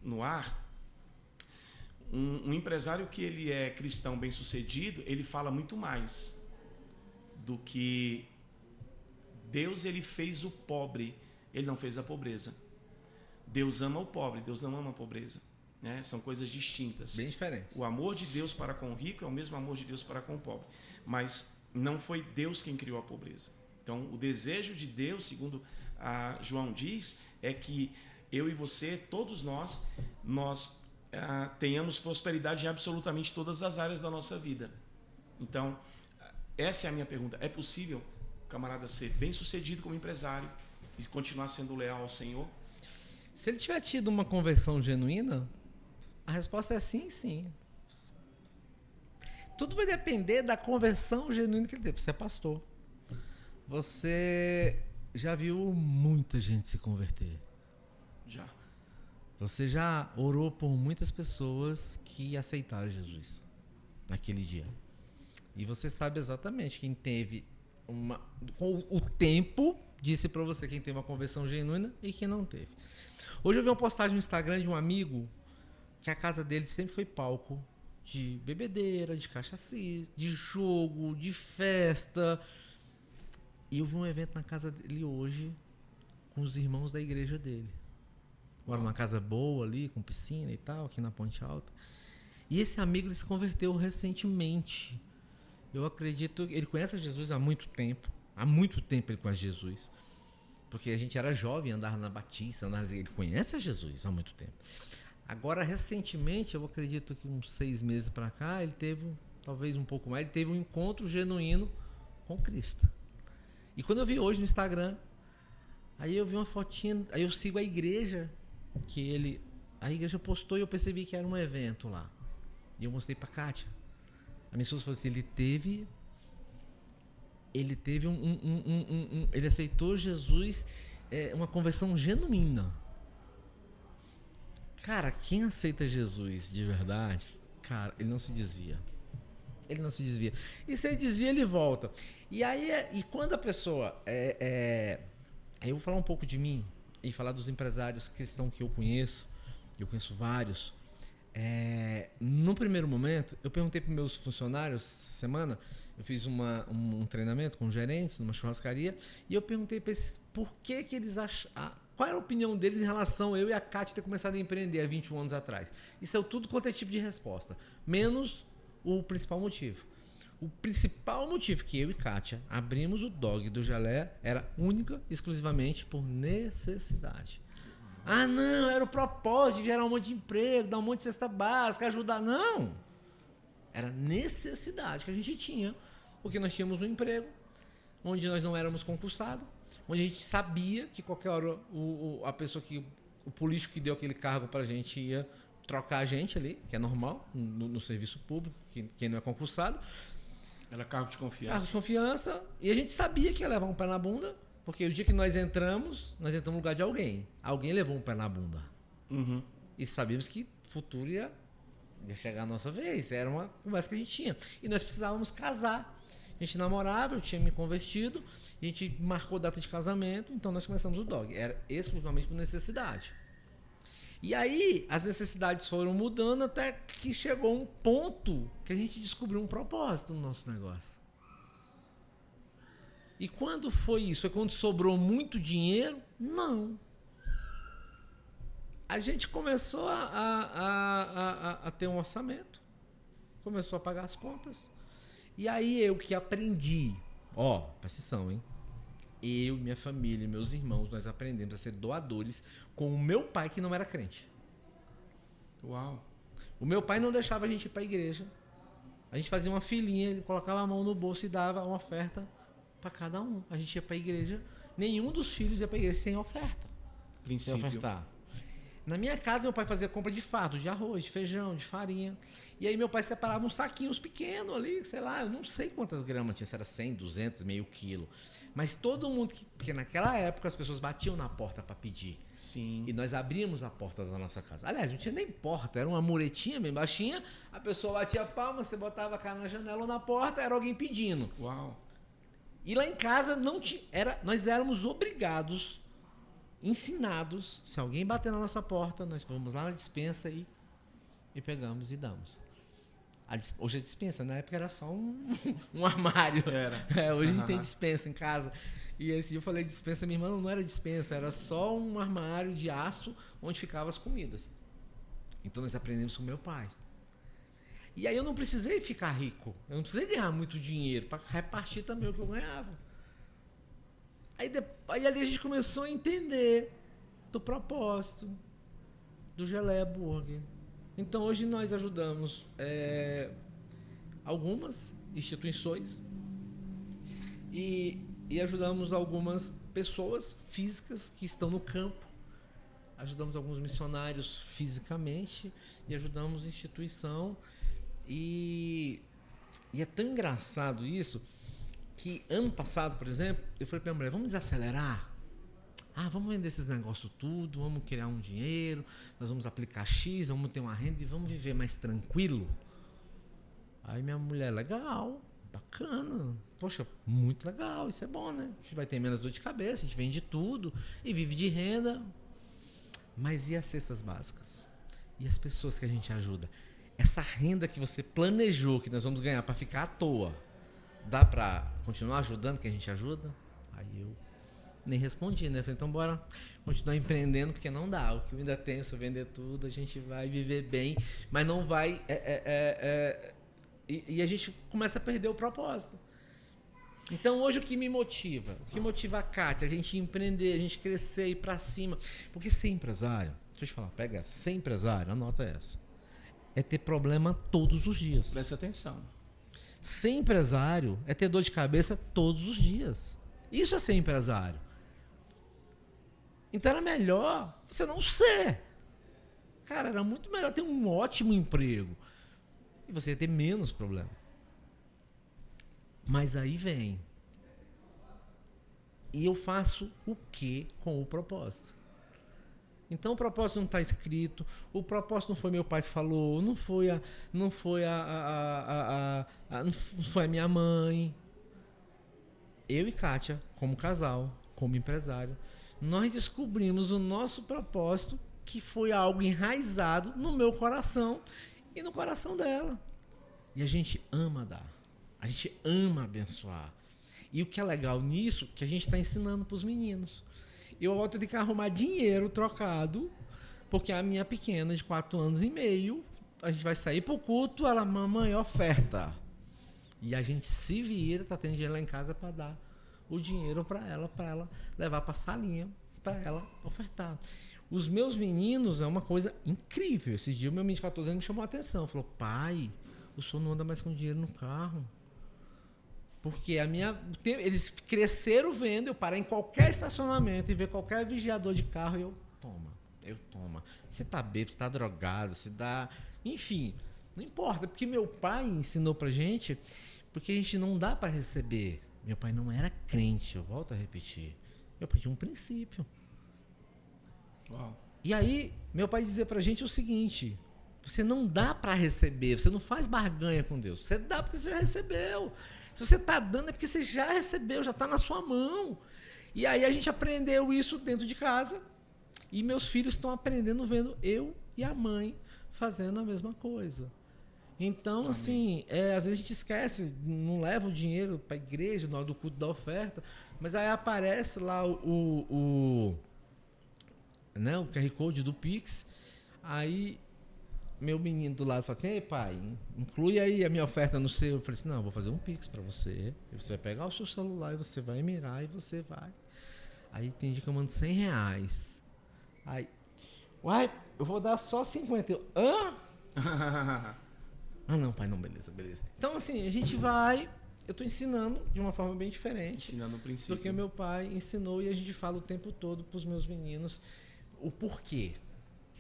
no ar. Um empresário que ele é cristão bem-sucedido, ele fala muito mais do que Deus. Ele fez o pobre, ele não fez a pobreza. Deus ama o pobre, Deus não ama a pobreza, né? São coisas distintas. Bem diferentes. O amor de Deus para com o rico é o mesmo amor de Deus para com o pobre, mas não foi Deus quem criou a pobreza. Então, o desejo de Deus, segundo João diz, é que eu e você, todos nós tenhamos prosperidade em absolutamente todas as áreas da nossa vida. Então, essa é a minha pergunta. É possível o camarada ser bem-sucedido como empresário e continuar sendo leal ao Senhor? Se ele tiver tido uma conversão genuína, a resposta é sim, sim. Tudo vai depender da conversão genuína que ele teve. Você é pastor. Você já viu muita gente se converter? Já. Você já orou por muitas pessoas que aceitaram Jesus naquele dia. E você sabe exatamente quem teve com o tempo, disse para você quem teve uma conversão genuína e quem não teve. Hoje eu vi uma postagem no Instagram de um amigo que a casa dele sempre foi palco de bebedeira, de cachaça, de jogo, de festa. E eu vi um evento na casa dele hoje com os irmãos da igreja dele. Mora numa casa boa ali, com piscina e tal, aqui na Ponte Alta. E esse amigo ele se converteu recentemente. Eu acredito... Ele conhece Jesus há muito tempo. Há muito tempo ele conhece Jesus. Porque a gente era jovem, andava na Batista, ele conhece a Jesus há muito tempo. Agora, recentemente, eu acredito que uns 6 meses para cá, ele teve, talvez um pouco mais, ele teve um encontro genuíno com Cristo. E quando eu vi hoje no Instagram, aí eu vi uma fotinha, aí eu sigo a igreja, a igreja postou e eu percebi que era um evento lá. E eu mostrei pra Kátia. A minha esposa falou assim, ele aceitou Jesus, uma conversão genuína. Cara, quem aceita Jesus de verdade, cara, ele não se desvia. Ele não se desvia. E se ele desvia, ele volta. E aí, quando a pessoa... Aí eu vou falar um pouco de mim e falar dos empresários cristãos que eu conheço vários. No primeiro momento, eu perguntei para meus funcionários, essa semana, eu fiz um treinamento com gerentes numa churrascaria, e eu perguntei para eles por que eles acham... Qual era a opinião deles em relação a eu e a Kátia ter começado a empreender há 21 anos atrás? Isso é tudo quanto é tipo de resposta. Menos o principal motivo. O principal motivo que eu e Kátia abrimos o dog do Geleia era única e exclusivamente por necessidade. Ah, não, era o propósito de gerar um monte de emprego, dar um monte de cesta básica, ajudar. Não. Era necessidade que a gente tinha, porque nós tínhamos um emprego, onde nós não éramos concursados, onde a gente sabia que qualquer hora a pessoa o político que deu aquele cargo pra gente ia trocar a gente ali, que é normal no serviço público, quem não é concursado. Era cargo de confiança. Cargo de confiança. E a gente sabia que ia levar um pé na bunda, porque o dia que nós entramos no lugar de alguém. Alguém levou um pé na bunda. Uhum. E sabíamos que o futuro ia chegar a nossa vez. Era uma conversa que a gente tinha. E nós precisávamos casar. A gente namorava, eu tinha me convertido, a gente marcou data de casamento, então nós começamos o Dog. Era exclusivamente por necessidade. E aí, as necessidades foram mudando até que chegou um ponto que a gente descobriu um propósito no nosso negócio. E quando foi isso? Foi quando sobrou muito dinheiro? Não. A gente começou a ter um orçamento, começou a pagar as contas. E aí eu que aprendi, presta atenção, hein? Eu, minha família, meus irmãos, nós aprendemos a ser doadores com o meu pai que não era crente. Uau. O meu pai não deixava a gente ir para a igreja. A gente fazia uma filinha, ele colocava a mão no bolso e dava uma oferta para cada um. A gente ia para a igreja, nenhum dos filhos ia para a igreja sem oferta. Princípio. Sem ofertar. Na minha casa, meu pai fazia compra de fardo, de arroz, de feijão, de farinha. E aí meu pai separava uns saquinhos pequenos ali, sei lá, eu não sei quantas gramas tinha, se era 100, 200, meio quilo. Mas todo mundo, porque naquela época as pessoas batiam na porta para pedir. Sim. E nós abrimos a porta da nossa casa. Aliás, não tinha nem porta, era uma muretinha bem baixinha, a pessoa batia a palma, você botava a cara na janela ou na porta, era alguém pedindo. Uau. E lá em casa não tinha, nós éramos obrigados, ensinados, se alguém bater na nossa porta, nós vamos lá na despensa e pegamos e damos. Hoje é despensa, na época era só um armário. Era. Hoje a gente tem despensa em casa. E esse dia eu falei despensa, minha irmã não era despensa, era só um armário de aço onde ficavam as comidas. Então nós aprendemos com meu pai. E aí eu não precisei ficar rico, eu não precisei ganhar muito dinheiro para repartir também o que eu ganhava. Aí ali a gente começou a entender do propósito do Geleia Burger. Então hoje nós ajudamos algumas instituições e ajudamos algumas pessoas físicas que estão no campo. Ajudamos alguns missionários fisicamente e ajudamos instituição. E é tão engraçado isso que ano passado, por exemplo, eu falei para minha mulher, vamos desacelerar? Vamos vender esses negócios tudo, vamos criar um dinheiro, nós vamos aplicar X, vamos ter uma renda e vamos viver mais tranquilo. Aí minha mulher, legal, bacana, poxa, muito legal, isso é bom, né? A gente vai ter menos dor de cabeça, a gente vende tudo e vive de renda. Mas e as cestas básicas? E as pessoas que a gente ajuda? Essa renda que você planejou que nós vamos ganhar para ficar à toa, dá para continuar ajudando que a gente ajuda? Aí eu nem respondi, né? Falei, então bora continuar empreendendo, porque não dá. O que eu ainda tenho, se eu vender tudo, a gente vai viver bem, mas não vai... E a gente começa a perder o propósito. Então hoje o que me motiva? O que motiva a Kátia? A gente empreender, a gente crescer, ir para cima. Porque ser empresário, deixa eu te falar, pega essa, ser empresário, anota essa. É ter problema todos os dias. Presta atenção. Ser empresário é ter dor de cabeça todos os dias. Isso é ser empresário. Então era melhor você não ser. Cara, era muito melhor ter um ótimo emprego. E você ia ter menos problema. Mas aí vem. E eu faço o que com o propósito? Então o propósito não está escrito, o propósito não foi meu pai que falou, não foi a minha mãe. Eu e Kátia, como casal, como empresário, nós descobrimos o nosso propósito, que foi algo enraizado no meu coração e no coração dela. E a gente ama dar, a gente ama abençoar. E o que é legal nisso, que a gente está ensinando para os meninos. Eu vou ter que arrumar dinheiro trocado, porque a minha pequena de 4 anos e meio, a gente vai sair pro culto, ela, mamãe, oferta. E a gente se vira, tá tendo dinheiro lá em casa para dar o dinheiro para ela levar para a salinha, para ela ofertar. Os meus meninos é uma coisa incrível. Esse dia o meu menino de 14 anos me chamou a atenção. Falou, pai, o senhor não anda mais com dinheiro no carro. Porque eles cresceram vendo eu parar em qualquer estacionamento e ver qualquer vigiador de carro e eu tomo. Você tá bêbado, você tá drogado, você dá... Enfim, não importa. Porque meu pai ensinou pra gente, porque a gente não dá para receber. Meu pai não era crente, eu volto a repetir. Meu pai tinha um princípio. Uau. E aí, meu pai dizia pra gente o seguinte, você não dá para receber, você não faz barganha com Deus. Você dá porque você já recebeu. Se você está dando é porque você já recebeu, já está na sua mão. E aí a gente aprendeu isso dentro de casa e meus filhos estão aprendendo vendo eu e a mãe fazendo a mesma coisa. Então, assim, às vezes a gente esquece, não leva o dinheiro para a igreja na hora do culto da oferta, mas aí aparece lá o QR Code do Pix, aí... Meu menino do lado fala assim, ei pai, inclui aí a minha oferta no seu. Eu falei assim, não, eu vou fazer um Pix pra você. Você vai pegar o seu celular e você vai mirar e você vai. Aí tem dia que eu mando R$100. Aí, uai, eu vou dar só 50. Eu, hã? Ah não, pai, não, beleza. Então assim, a gente vai, eu tô ensinando de uma forma bem diferente. Ensinando o princípio. Do que meu pai ensinou e a gente fala o tempo todo pros meus meninos o porquê.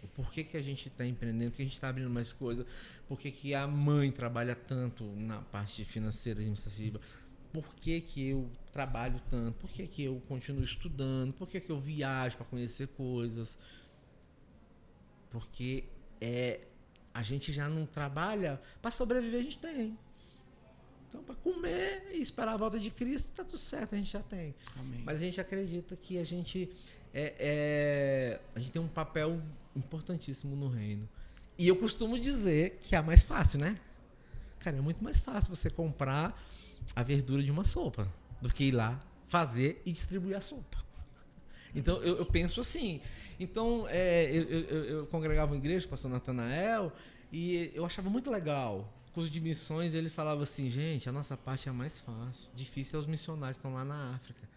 O porquê que a gente está empreendendo, porque a gente está abrindo mais coisas, porquê que a mãe trabalha tanto na parte financeira, administrativa, porquê que eu trabalho tanto, porquê que eu continuo estudando, porquê que eu viajo para conhecer coisas. Porque a gente já não trabalha, para sobreviver a gente tem. Então, para comer e esperar a volta de Cristo, tá tudo certo, a gente já tem. Amém. Mas a gente acredita que a gente tem um papel importantíssimo no reino. E eu costumo dizer que é mais fácil, né? Cara, é muito mais fácil você comprar a verdura de uma sopa do que ir lá fazer e distribuir a sopa. Então, eu penso assim. Então, eu congregava em igreja com o pastor Natanael e eu achava muito legal. Curso de missões, ele falava assim, gente, a nossa parte é a mais fácil. Difícil é os missionários que estão lá na África.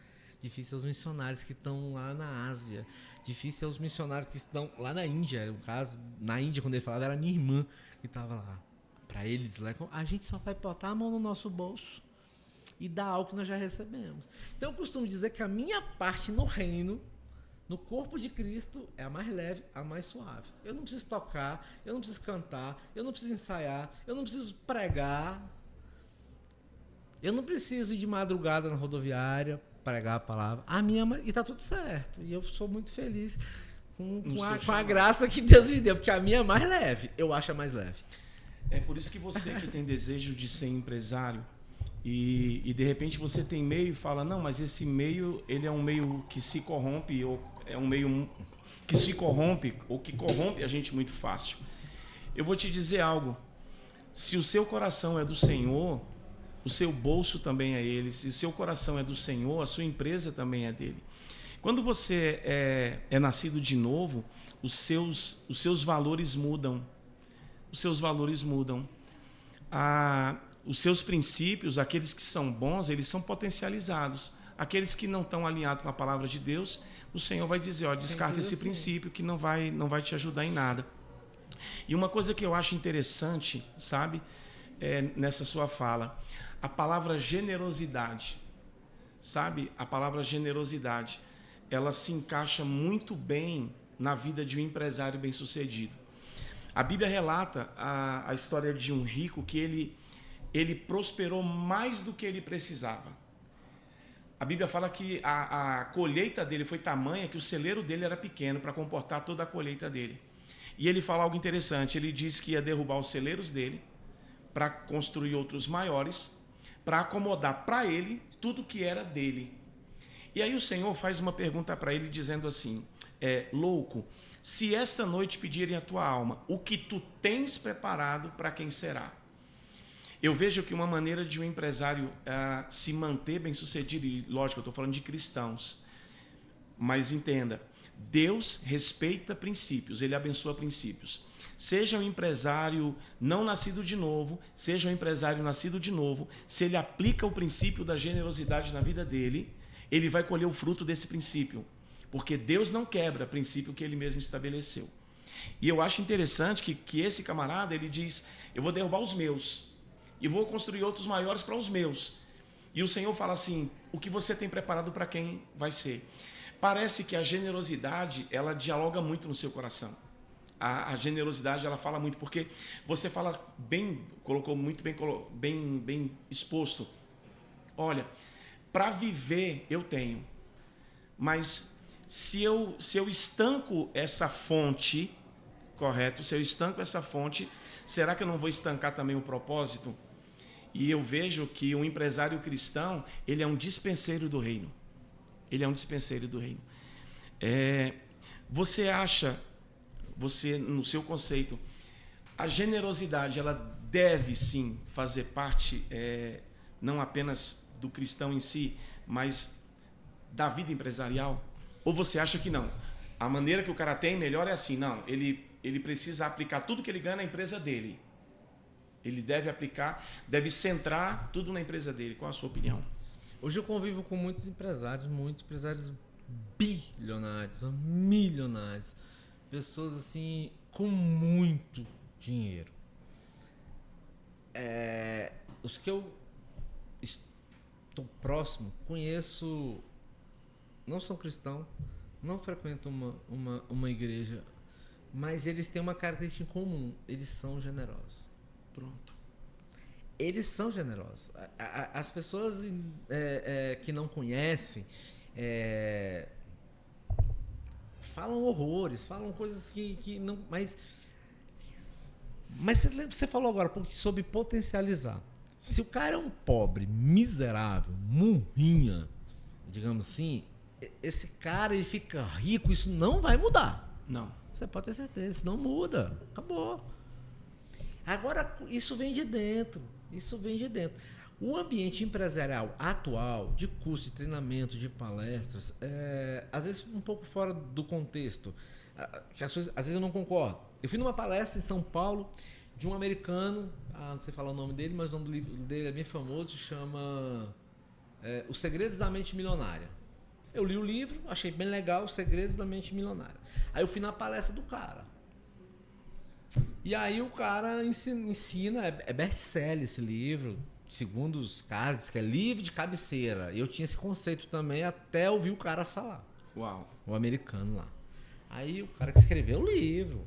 Difícil é os missionários que estão lá na Ásia. Difícil é os missionários que estão lá na Índia. No caso, na Índia, quando ele falava, era minha irmã que estava lá. Para eles, lá, a gente só vai botar a mão no nosso bolso e dar algo que nós já recebemos. Então, eu costumo dizer que a minha parte no reino, no corpo de Cristo, é a mais leve, a mais suave. Eu não preciso tocar, eu não preciso cantar, eu não preciso ensaiar, eu não preciso pregar, eu não preciso ir de madrugada na rodoviária pregar a palavra. E tá tudo certo. E eu sou muito feliz com a graça que Deus me deu, porque a minha é mais leve. Eu acho a mais leve. É por isso que você que tem desejo de ser empresário e de repente você tem meio e fala, não, mas esse meio, ele é um meio que se corrompe, ou é um meio que se corrompe, ou que corrompe a gente muito fácil. Eu vou te dizer algo. Se o seu coração é do Senhor, o seu bolso também é ele. Se o seu coração é do Senhor, a sua empresa também é dele. Quando você é nascido de novo, os seus valores mudam. Os seus valores mudam. Os seus princípios, aqueles que são bons, eles são potencializados. Aqueles que não estão alinhados com a palavra de Deus, o Senhor vai dizer, ó, descarta esse princípio que não vai te ajudar em nada. E uma coisa que eu acho interessante, sabe, nessa sua fala, a palavra generosidade, sabe? A palavra generosidade, ela se encaixa muito bem na vida de um empresário bem-sucedido. A Bíblia relata a história de um rico que ele prosperou mais do que ele precisava. A Bíblia fala que a colheita dele foi tamanha que o celeiro dele era pequeno para comportar toda a colheita dele. E ele fala algo interessante, ele diz que ia derrubar os celeiros dele para construir outros maiores, para acomodar para ele tudo que era dele. E aí o Senhor faz uma pergunta para ele dizendo assim, louco, se esta noite pedirem a tua alma, o que tu tens preparado, para quem será? Eu vejo que uma maneira de um empresário se manter bem-sucedido, e lógico, eu estou falando de cristãos, mas entenda, Deus respeita princípios, Ele abençoa princípios. Seja um empresário não nascido de novo, seja um empresário nascido de novo, se ele aplica o princípio da generosidade na vida dele, ele vai colher o fruto desse princípio. Porque Deus não quebra princípio que ele mesmo estabeleceu. E eu acho interessante que esse camarada, ele diz, eu vou derrubar os meus e vou construir outros maiores para os meus. E o Senhor fala assim, o que você tem preparado para quem vai ser? Parece que a generosidade, ela dialoga muito no seu coração. A generosidade, ela fala muito, porque você fala bem, colocou muito bem exposto. Olha, para viver eu tenho, mas se eu estanco essa fonte, correto? Se eu estanco essa fonte, será que eu não vou estancar também o propósito? E eu vejo que o empresário cristão, ele é um dispenseiro do reino. Ele é um dispenseiro do reino. Você acha, no seu conceito, a generosidade, ela deve sim fazer parte, não apenas do cristão em si, mas da vida empresarial? Ou você acha que não? A maneira que o cara tem melhor é assim, não, ele precisa aplicar tudo que ele ganha na empresa dele. Ele deve aplicar, deve centrar tudo na empresa dele. Qual a sua opinião? Hoje eu convivo com muitos empresários bilionários, milionários. Pessoas assim com muito dinheiro. Os que eu estou próximo, conheço, não são cristãos, não frequentam uma igreja, mas eles têm uma característica em comum, eles são generosos. Pronto. Eles são generosos. As pessoas que não conhecem falam horrores, falam coisas que não... Mas você falou agora sobre potencializar. Se o cara é um pobre, miserável, murrinha, digamos assim, esse cara ele fica rico, isso não vai mudar. Não. Você pode ter certeza, isso não muda. Acabou. Agora, isso vem de dentro. Isso vem de dentro. O ambiente empresarial atual, de curso, de treinamento, de palestras, às vezes um pouco fora do contexto. Que às vezes eu não concordo. Eu fui numa palestra em São Paulo de um americano, não sei falar o nome dele, mas o nome do livro dele é bem famoso, chama Os Segredos da Mente Milionária. Eu li o livro, achei bem legal, Os Segredos da Mente Milionária. Aí eu fui na palestra do cara. E aí o cara ensina, é best-seller esse livro, segundo os caras, diz que é livro de cabeceira. E eu tinha esse conceito também até ouvir o cara falar. Uau. O americano lá. Aí o cara que escreveu o livro,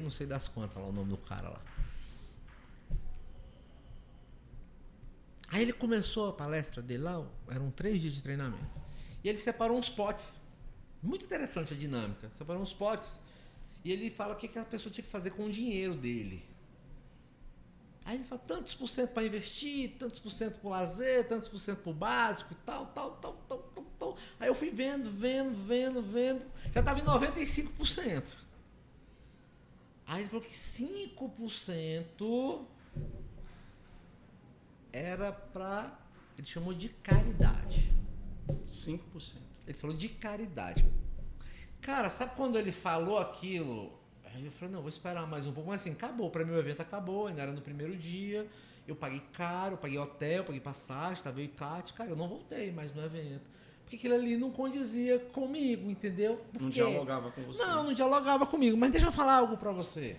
não sei das quantas lá o nome do cara lá. Aí ele começou a palestra dele lá, eram 3 dias de treinamento. E ele separou uns potes. Muito interessante a dinâmica. Separou uns potes. E ele fala o que a pessoa tinha que fazer com o dinheiro dele. Aí ele fala tantos por cento para investir, tantos por cento para o lazer, tantos por cento para o básico e tal. Aí eu fui vendo. Já estava em 95%. Aí ele falou que 5% era para... Ele chamou de caridade. 5%. Ele falou de caridade. Cara, sabe quando ele falou aquilo? Aí eu falei, não, vou esperar mais um pouco. Mas assim, acabou. Para mim o evento acabou, ainda era no primeiro dia. Eu paguei caro, paguei hotel, paguei passagem, tava eu e Cátia. Cara, eu não voltei mais no evento. Porque aquilo ali não condizia comigo, entendeu? Por Não quê? dialogava com você. Não dialogava comigo. Mas deixa eu falar algo pra você.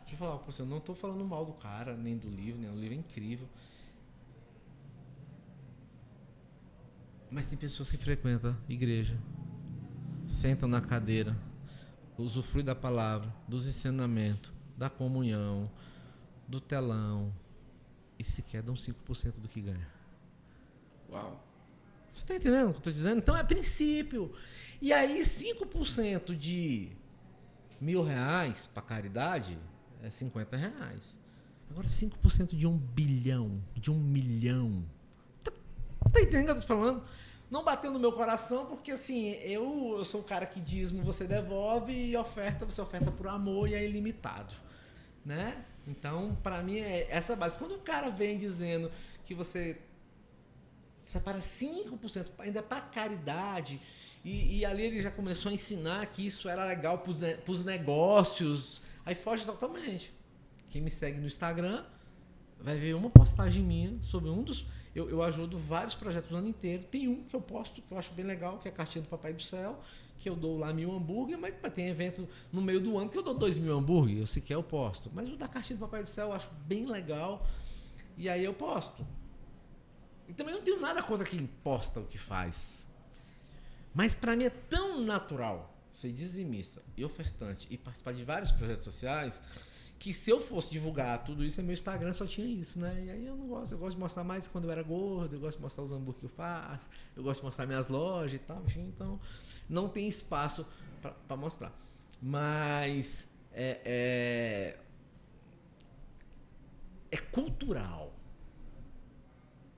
Deixa eu falar algo pra você. Eu não tô falando mal do cara, nem do livro, nem do livro é incrível. Mas tem pessoas que frequentam igreja, sentam na cadeira, usufruem da palavra, dos ensinamentos, da comunhão, do telão e sequer dão 5% do que ganha. Uau. Você está entendendo o que eu estou dizendo? Então é princípio. E aí 5% de R$1.000 para caridade é R$50. Agora 5% de 1 bilhão, de 1 milhão. Você está entendendo o que eu estou falando? Não bateu no meu coração porque assim, eu sou o cara que dízimo você devolve e oferta, você oferta por amor e é ilimitado, né? Então, para mim é essa base. Quando o cara vem dizendo que você separa 5% ainda para caridade e ali ele já começou a ensinar que isso era legal para os negócios, aí foge totalmente. Quem me segue no Instagram vai ver uma postagem minha sobre um dos... eu ajudo vários projetos o ano inteiro. Tem um que eu posto, que eu acho bem legal, que é a cartinha do Papai do Céu, que eu dou lá 1000 hambúrguer, mas tem evento no meio do ano que eu dou 2000 hambúrguer, eu sequer eu posto. Mas o da cartinha do Papai do Céu eu acho bem legal, e aí eu posto. E também não tenho nada contra quem posta o que faz. Mas para mim é tão natural ser dizimista e ofertante e participar de vários projetos sociais, que se eu fosse divulgar tudo isso, meu Instagram só tinha isso, né? E aí eu não gosto. Eu gosto de mostrar mais quando eu era gordo, eu gosto de mostrar os hambúrguer que eu faço, eu gosto de mostrar minhas lojas e tal, enfim. Então, não tem espaço para mostrar. Mas é cultural.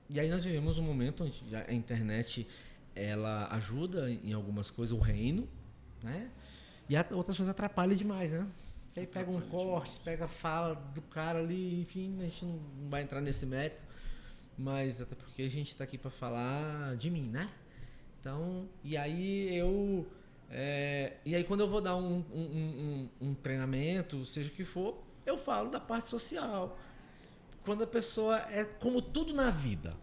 E aí nós vivemos um momento onde a internet ela ajuda em algumas coisas, o reino, né? E outras coisas atrapalham demais, né? E aí pega um corte, pega a fala do cara ali, enfim, a gente não vai entrar nesse mérito, mas até porque a gente está aqui para falar de mim, né? Então, e aí quando eu vou dar um treinamento, seja o que for, eu falo da parte social. Quando a pessoa é como tudo na vida,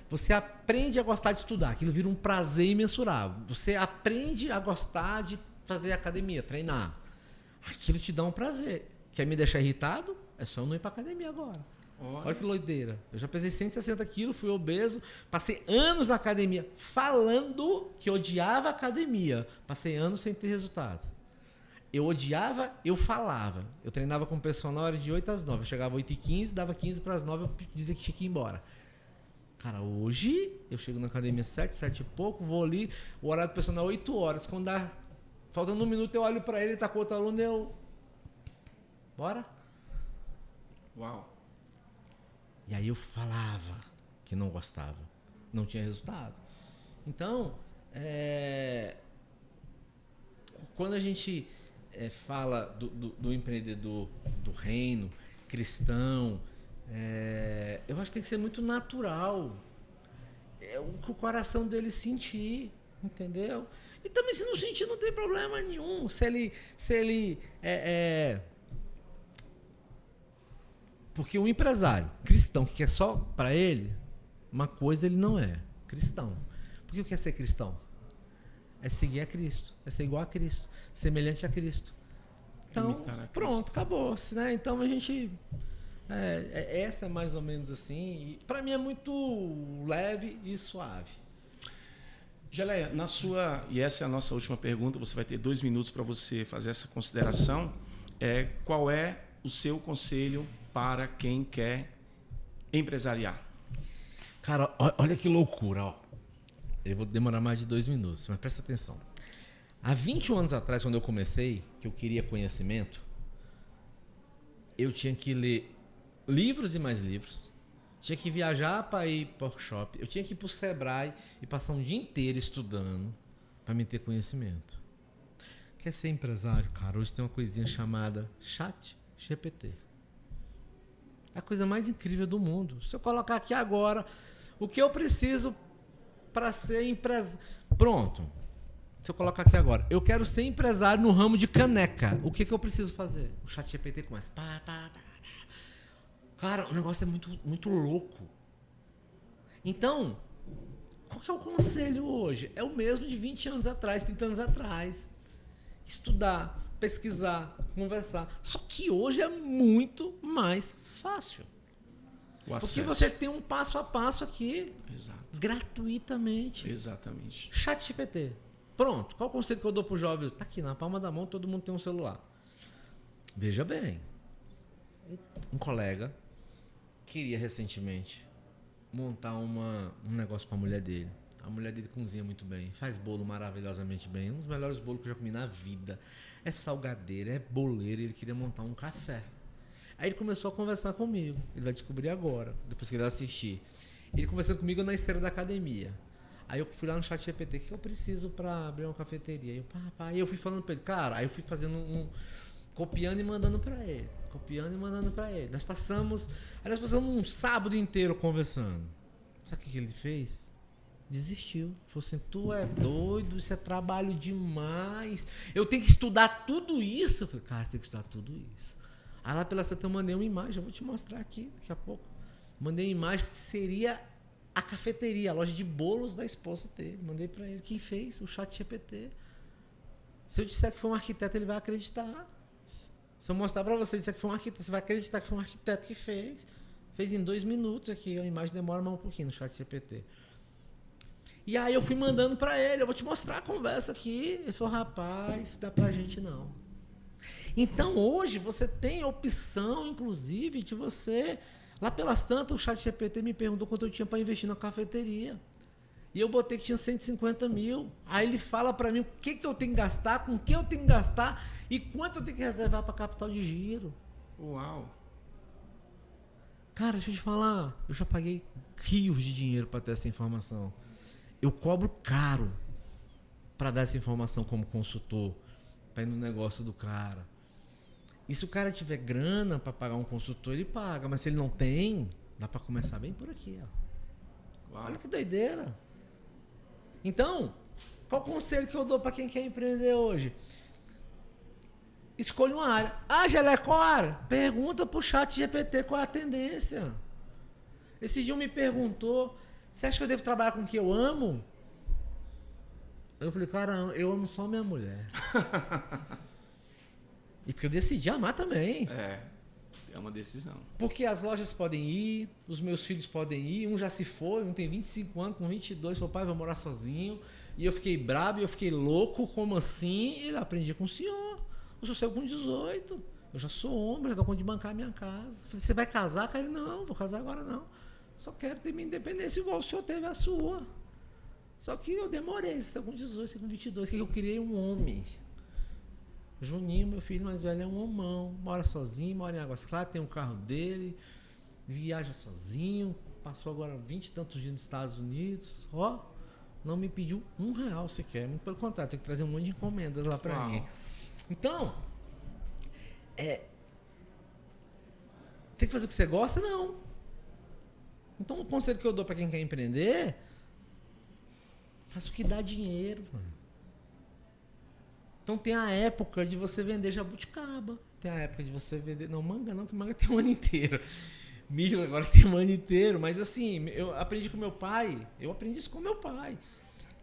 você aprende a gostar de estudar, aquilo vira um prazer imensurável. Você aprende a gostar de fazer academia, treinar. Aquilo te dá um prazer. Quer me deixar irritado? É só eu não ir pra academia agora. Olha que doideira. Eu já pesei 160 quilos, fui obeso, passei anos na academia falando que odiava a academia. Passei anos sem ter resultado. Eu odiava, eu falava. Eu treinava com o personal, era de 8 às 9. Eu chegava 8h15, dava 15 para as 9, eu dizia que tinha que ir embora. Cara, hoje eu chego na academia 7 e pouco, vou ali, o horário do personal é 8 horas. Quando dá, faltando 1 minuto, eu olho para ele, tá com outro aluno, eu... Bora? Uau! E aí eu falava que não gostava. Não tinha resultado. Então, quando a gente fala do empreendedor do reino, cristão, eu acho que tem que ser muito natural. É o que o coração dele sentir, entendeu? E também se não sentir não tem problema nenhum. Se ele porque um empresário cristão que quer só para ele, uma coisa ele não é cristão. Porque o que é ser cristão? É seguir a Cristo, é ser igual a Cristo, semelhante a Cristo. Então, pronto, acabou-se, né? Então a gente... essa é mais ou menos assim. E para mim é muito leve e suave. Geleia, e essa é a nossa última pergunta, você vai ter 2 minutos para você fazer essa consideração. Qual é o seu conselho para quem quer empresariar? Cara, olha que loucura, ó. Eu vou demorar mais de 2 minutos, mas presta atenção. Há 21 anos atrás, quando eu comecei, que eu queria conhecimento, eu tinha que ler livros e mais livros, tinha que viajar para ir para o workshop, eu tinha que ir para o Sebrae e passar um dia inteiro estudando para me ter conhecimento. Quer ser empresário? Cara, hoje tem uma coisinha chamada ChatGPT. É a coisa mais incrível do mundo. Se eu colocar aqui agora o que eu preciso para ser empresário... Pronto. Se eu colocar aqui agora, eu quero ser empresário no ramo de caneca. O que eu preciso fazer? O ChatGPT começa. Cara, o negócio é muito, muito louco. Então, qual que é o conselho hoje? É o mesmo de 20 anos atrás, 30 anos atrás. Estudar, pesquisar, conversar. Só que hoje é muito mais fácil. Porque você tem um passo a passo aqui. Exato. Gratuitamente. Exatamente. ChatGPT. Pronto. Qual o conselho que eu dou para os jovens? Tá aqui na palma da mão, todo mundo tem um celular. Veja bem. Um colega queria recentemente montar um negócio para a mulher dele. A mulher dele cozinha muito bem, faz bolo maravilhosamente bem. Um dos melhores bolos que eu já comi na vida. É salgadeira, é boleiro. Ele queria montar um café. Aí ele começou a conversar comigo. Ele vai descobrir agora, depois que ele assistir. Ele conversando comigo na esteira da academia. Aí eu fui lá no ChatGPT, o que eu preciso para abrir uma cafeteria? Aí eu fui falando para ele, cara, aí eu fui fazendo copiando e mandando para ele. Copiando e mandando para ele. Nós passamos um sábado inteiro conversando. Sabe o que ele fez? Desistiu. Falou assim, tu é doido, isso é trabalho demais. Eu tenho que estudar tudo isso. Eu falei, cara, você tem que estudar tudo isso. Aí lá pela Santa eu mandei uma imagem, eu vou te mostrar aqui daqui a pouco. Mandei uma imagem que seria a cafeteria, a loja de bolos da esposa dele. Mandei para ele. Quem fez? O ChatGPT. Se eu disser que foi um arquiteto, ele vai acreditar. Se eu mostrar para você e disser que foi um arquiteto, você vai acreditar que foi um arquiteto que fez. Fez em 2 minutos aqui. A imagem demora mais um pouquinho no ChatGPT. E aí eu fui mandando para ele. Eu vou te mostrar a conversa aqui. Ele falou, rapaz, isso dá pra gente não. Então hoje você tem a opção, inclusive, de você... Lá pelas tantas, o ChatGPT me perguntou quanto eu tinha para investir na cafeteria. E eu botei que tinha 150 mil. Aí ele fala para mim o que eu tenho que gastar, com o que eu tenho que gastar e quanto eu tenho que reservar para capital de giro. Uau! Cara, deixa eu te falar. Eu já paguei rios de dinheiro para ter essa informação. Eu cobro caro para dar essa informação como consultor, para ir no negócio do cara. E se o cara tiver grana para pagar um consultor, ele paga. Mas se ele não tem, dá para começar bem por aqui. Ó. Uau. Olha que doideira. Então, qual conselho que eu dou para quem quer empreender hoje? Escolha uma área. Ah, Gelecora, pergunta pro ChatGPT qual é a tendência. Esse dia me perguntou, você acha que eu devo trabalhar com o que eu amo? Eu falei, cara, eu amo só minha mulher. E porque eu decidi amar também. É uma decisão. Porque as lojas podem ir, os meus filhos podem ir, um já se foi, um tem 25 anos, com 22, falou, pai, vai morar sozinho. E eu fiquei brabo, e eu fiquei louco, como assim? E ele aprendi com o senhor. Eu sou seu com 18. Eu já sou homem, já dou conta de bancar a minha casa. Falei, você vai casar? Cara, não, vou casar agora não. Só quero ter minha independência igual o senhor teve a sua. Só que eu demorei, você com 18, você com 22, que eu criei um homem. Juninho, meu filho mais velho, é um homão. Mora sozinho, mora em Águas Claras, tem um carro dele, viaja sozinho, passou agora 20 e tantos dias nos Estados Unidos. Ó, não me pediu R$1 sequer. Muito pelo contrário, tem que trazer um monte de encomendas lá pra mim. Então, tem que fazer o que você gosta? Não. Então, o conselho que eu dou pra quem quer empreender, faça o que dá dinheiro, mano. Então tem a época de você vender jabuticaba. Tem a época de você vender... Não, manga não, que manga tem um ano inteiro. Milho agora tem um ano inteiro. Mas assim, eu aprendi com meu pai. Eu aprendi isso com meu pai.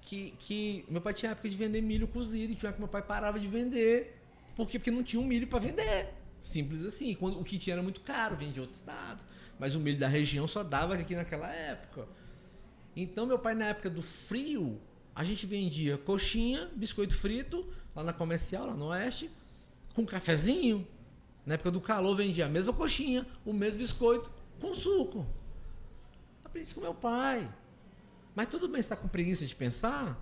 Que meu pai tinha a época de vender milho cozido. E tinha que meu pai parava de vender. Por quê? Porque não tinha um milho para vender. Simples assim. Quando o que tinha era muito caro, vendia de outro estado. Mas o milho da região só dava aqui naquela época. Então meu pai, na época do frio, a gente vendia coxinha, biscoito frito, lá na Comercial, lá no Oeste, com cafezinho. Na época do calor, vendia a mesma coxinha, o mesmo biscoito, com suco. Aprendi isso com meu pai. Mas tudo bem, você está com preguiça de pensar?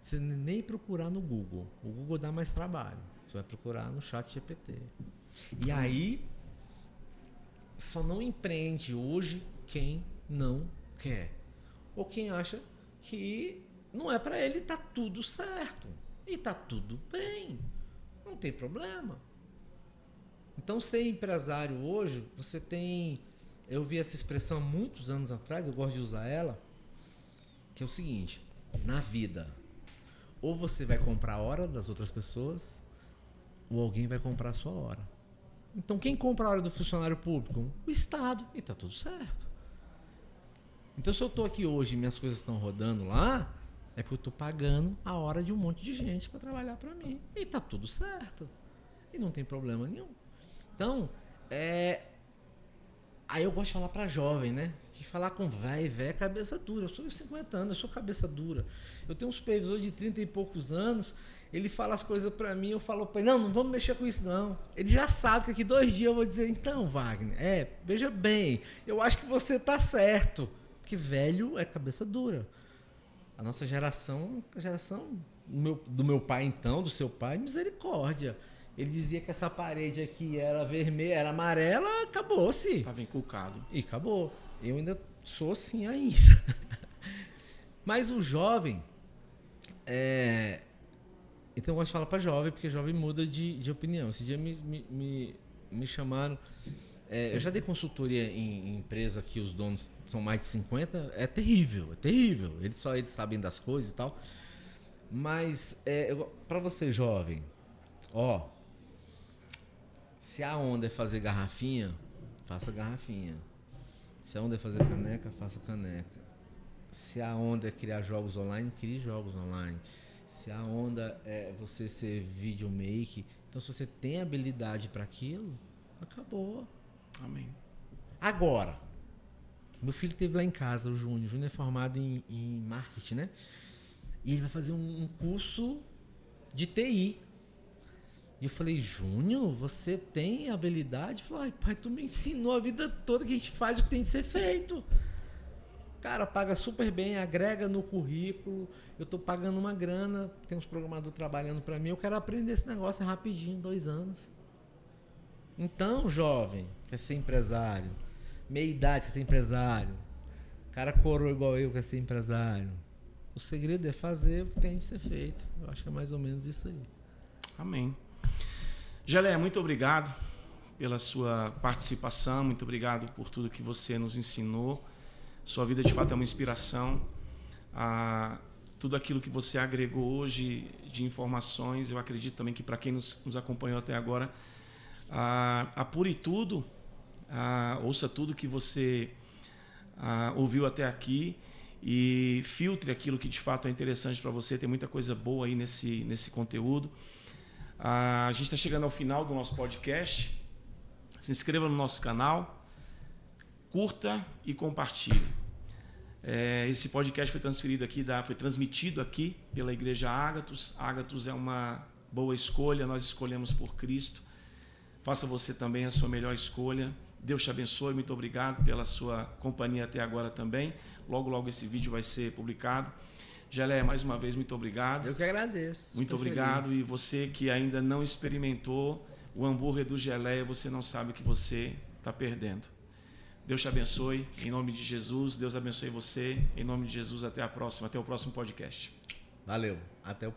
Você nem procurar no Google. O Google dá mais trabalho. Você vai procurar no ChatGPT. E aí, só não empreende hoje quem não quer. Ou quem acha que não é para ele, tá tudo certo. E tá tudo bem. Não tem problema. Então, ser empresário hoje, você tem... Eu vi essa expressão há muitos anos atrás, eu gosto de usar ela, que é o seguinte, na vida, ou você vai comprar a hora das outras pessoas, ou alguém vai comprar a sua hora. Então, quem compra a hora do funcionário público? O Estado. E tá tudo certo. Então, se eu tô aqui hoje e minhas coisas estão rodando lá, é porque eu tô pagando a hora de um monte de gente para trabalhar para mim. E tá tudo certo. E não tem problema nenhum. Então, aí eu gosto de falar para jovem, né? Que falar com velho é cabeça dura. Eu sou de 50 anos, eu sou cabeça dura. Eu tenho um supervisor de 30 e poucos anos, ele fala as coisas para mim, eu falo para ele, não vamos mexer com isso não. Ele já sabe que daqui 2 dias eu vou dizer, então, Wagner, veja bem, eu acho que você tá certo. Porque velho é cabeça dura. A nossa geração, a geração do meu pai então, do seu pai, misericórdia. Ele dizia que essa parede aqui era vermelha, era amarela, acabou-se. Tava encucado. E acabou. Eu ainda sou assim ainda. Mas o jovem... Então eu gosto de falar para jovem, porque jovem muda de opinião. Esse dia me chamaram... eu já dei consultoria em empresa que os donos são mais de 50. É terrível, é terrível. Eles sabem das coisas e tal. Mas, para você jovem, se a onda é fazer garrafinha, faça garrafinha. Se a onda é fazer caneca, faça caneca. Se a onda é criar jogos online, crie jogos online. Se a onda é você ser videomaker, então se você tem habilidade para aquilo, acabou. Amém. Agora, meu filho esteve lá em casa, o Júnior. O Júnior é formado em marketing, né? E ele vai fazer um curso de TI. E eu falei, Júnior, você tem habilidade? Ele falou, ai, pai, tu me ensinou a vida toda que a gente faz o que tem que ser feito. Cara, paga super bem, agrega no currículo. Eu tô pagando uma grana, tem uns programadores trabalhando para mim. Eu quero aprender esse negócio rapidinho, 2 anos. Então, jovem, quer ser empresário, meia idade quer ser empresário, cara coroa igual eu quer ser empresário. O segredo é fazer o que tem de ser feito. Eu acho que é mais ou menos isso aí. Amém. Geleia, muito obrigado pela sua participação, muito obrigado por tudo que você nos ensinou. Sua vida de fato é uma inspiração. Tudo aquilo que você agregou hoje de informações, eu acredito também que para quem nos acompanhou até agora, apure tudo, ouça tudo que você ouviu até aqui e filtre aquilo que de fato é interessante para você. Tem muita coisa boa aí nesse conteúdo. A gente está chegando ao final do nosso podcast. Se inscreva no nosso canal, curta e compartilhe. Esse podcast foi transmitido aqui pela Igreja Ágatos. Ágatos é uma boa escolha, nós escolhemos por Cristo. Faça você também a sua melhor escolha. Deus te abençoe, muito obrigado pela sua companhia até agora também. Logo, logo esse vídeo vai ser publicado. Geleia, mais uma vez, muito obrigado. Eu que agradeço. Muito obrigado. Feliz. E você que ainda não experimentou o hambúrguer do Geleia, você não sabe o que você está perdendo. Deus te abençoe, em nome de Jesus. Deus abençoe você, em nome de Jesus. Até a próxima, até o próximo podcast. Valeu, até o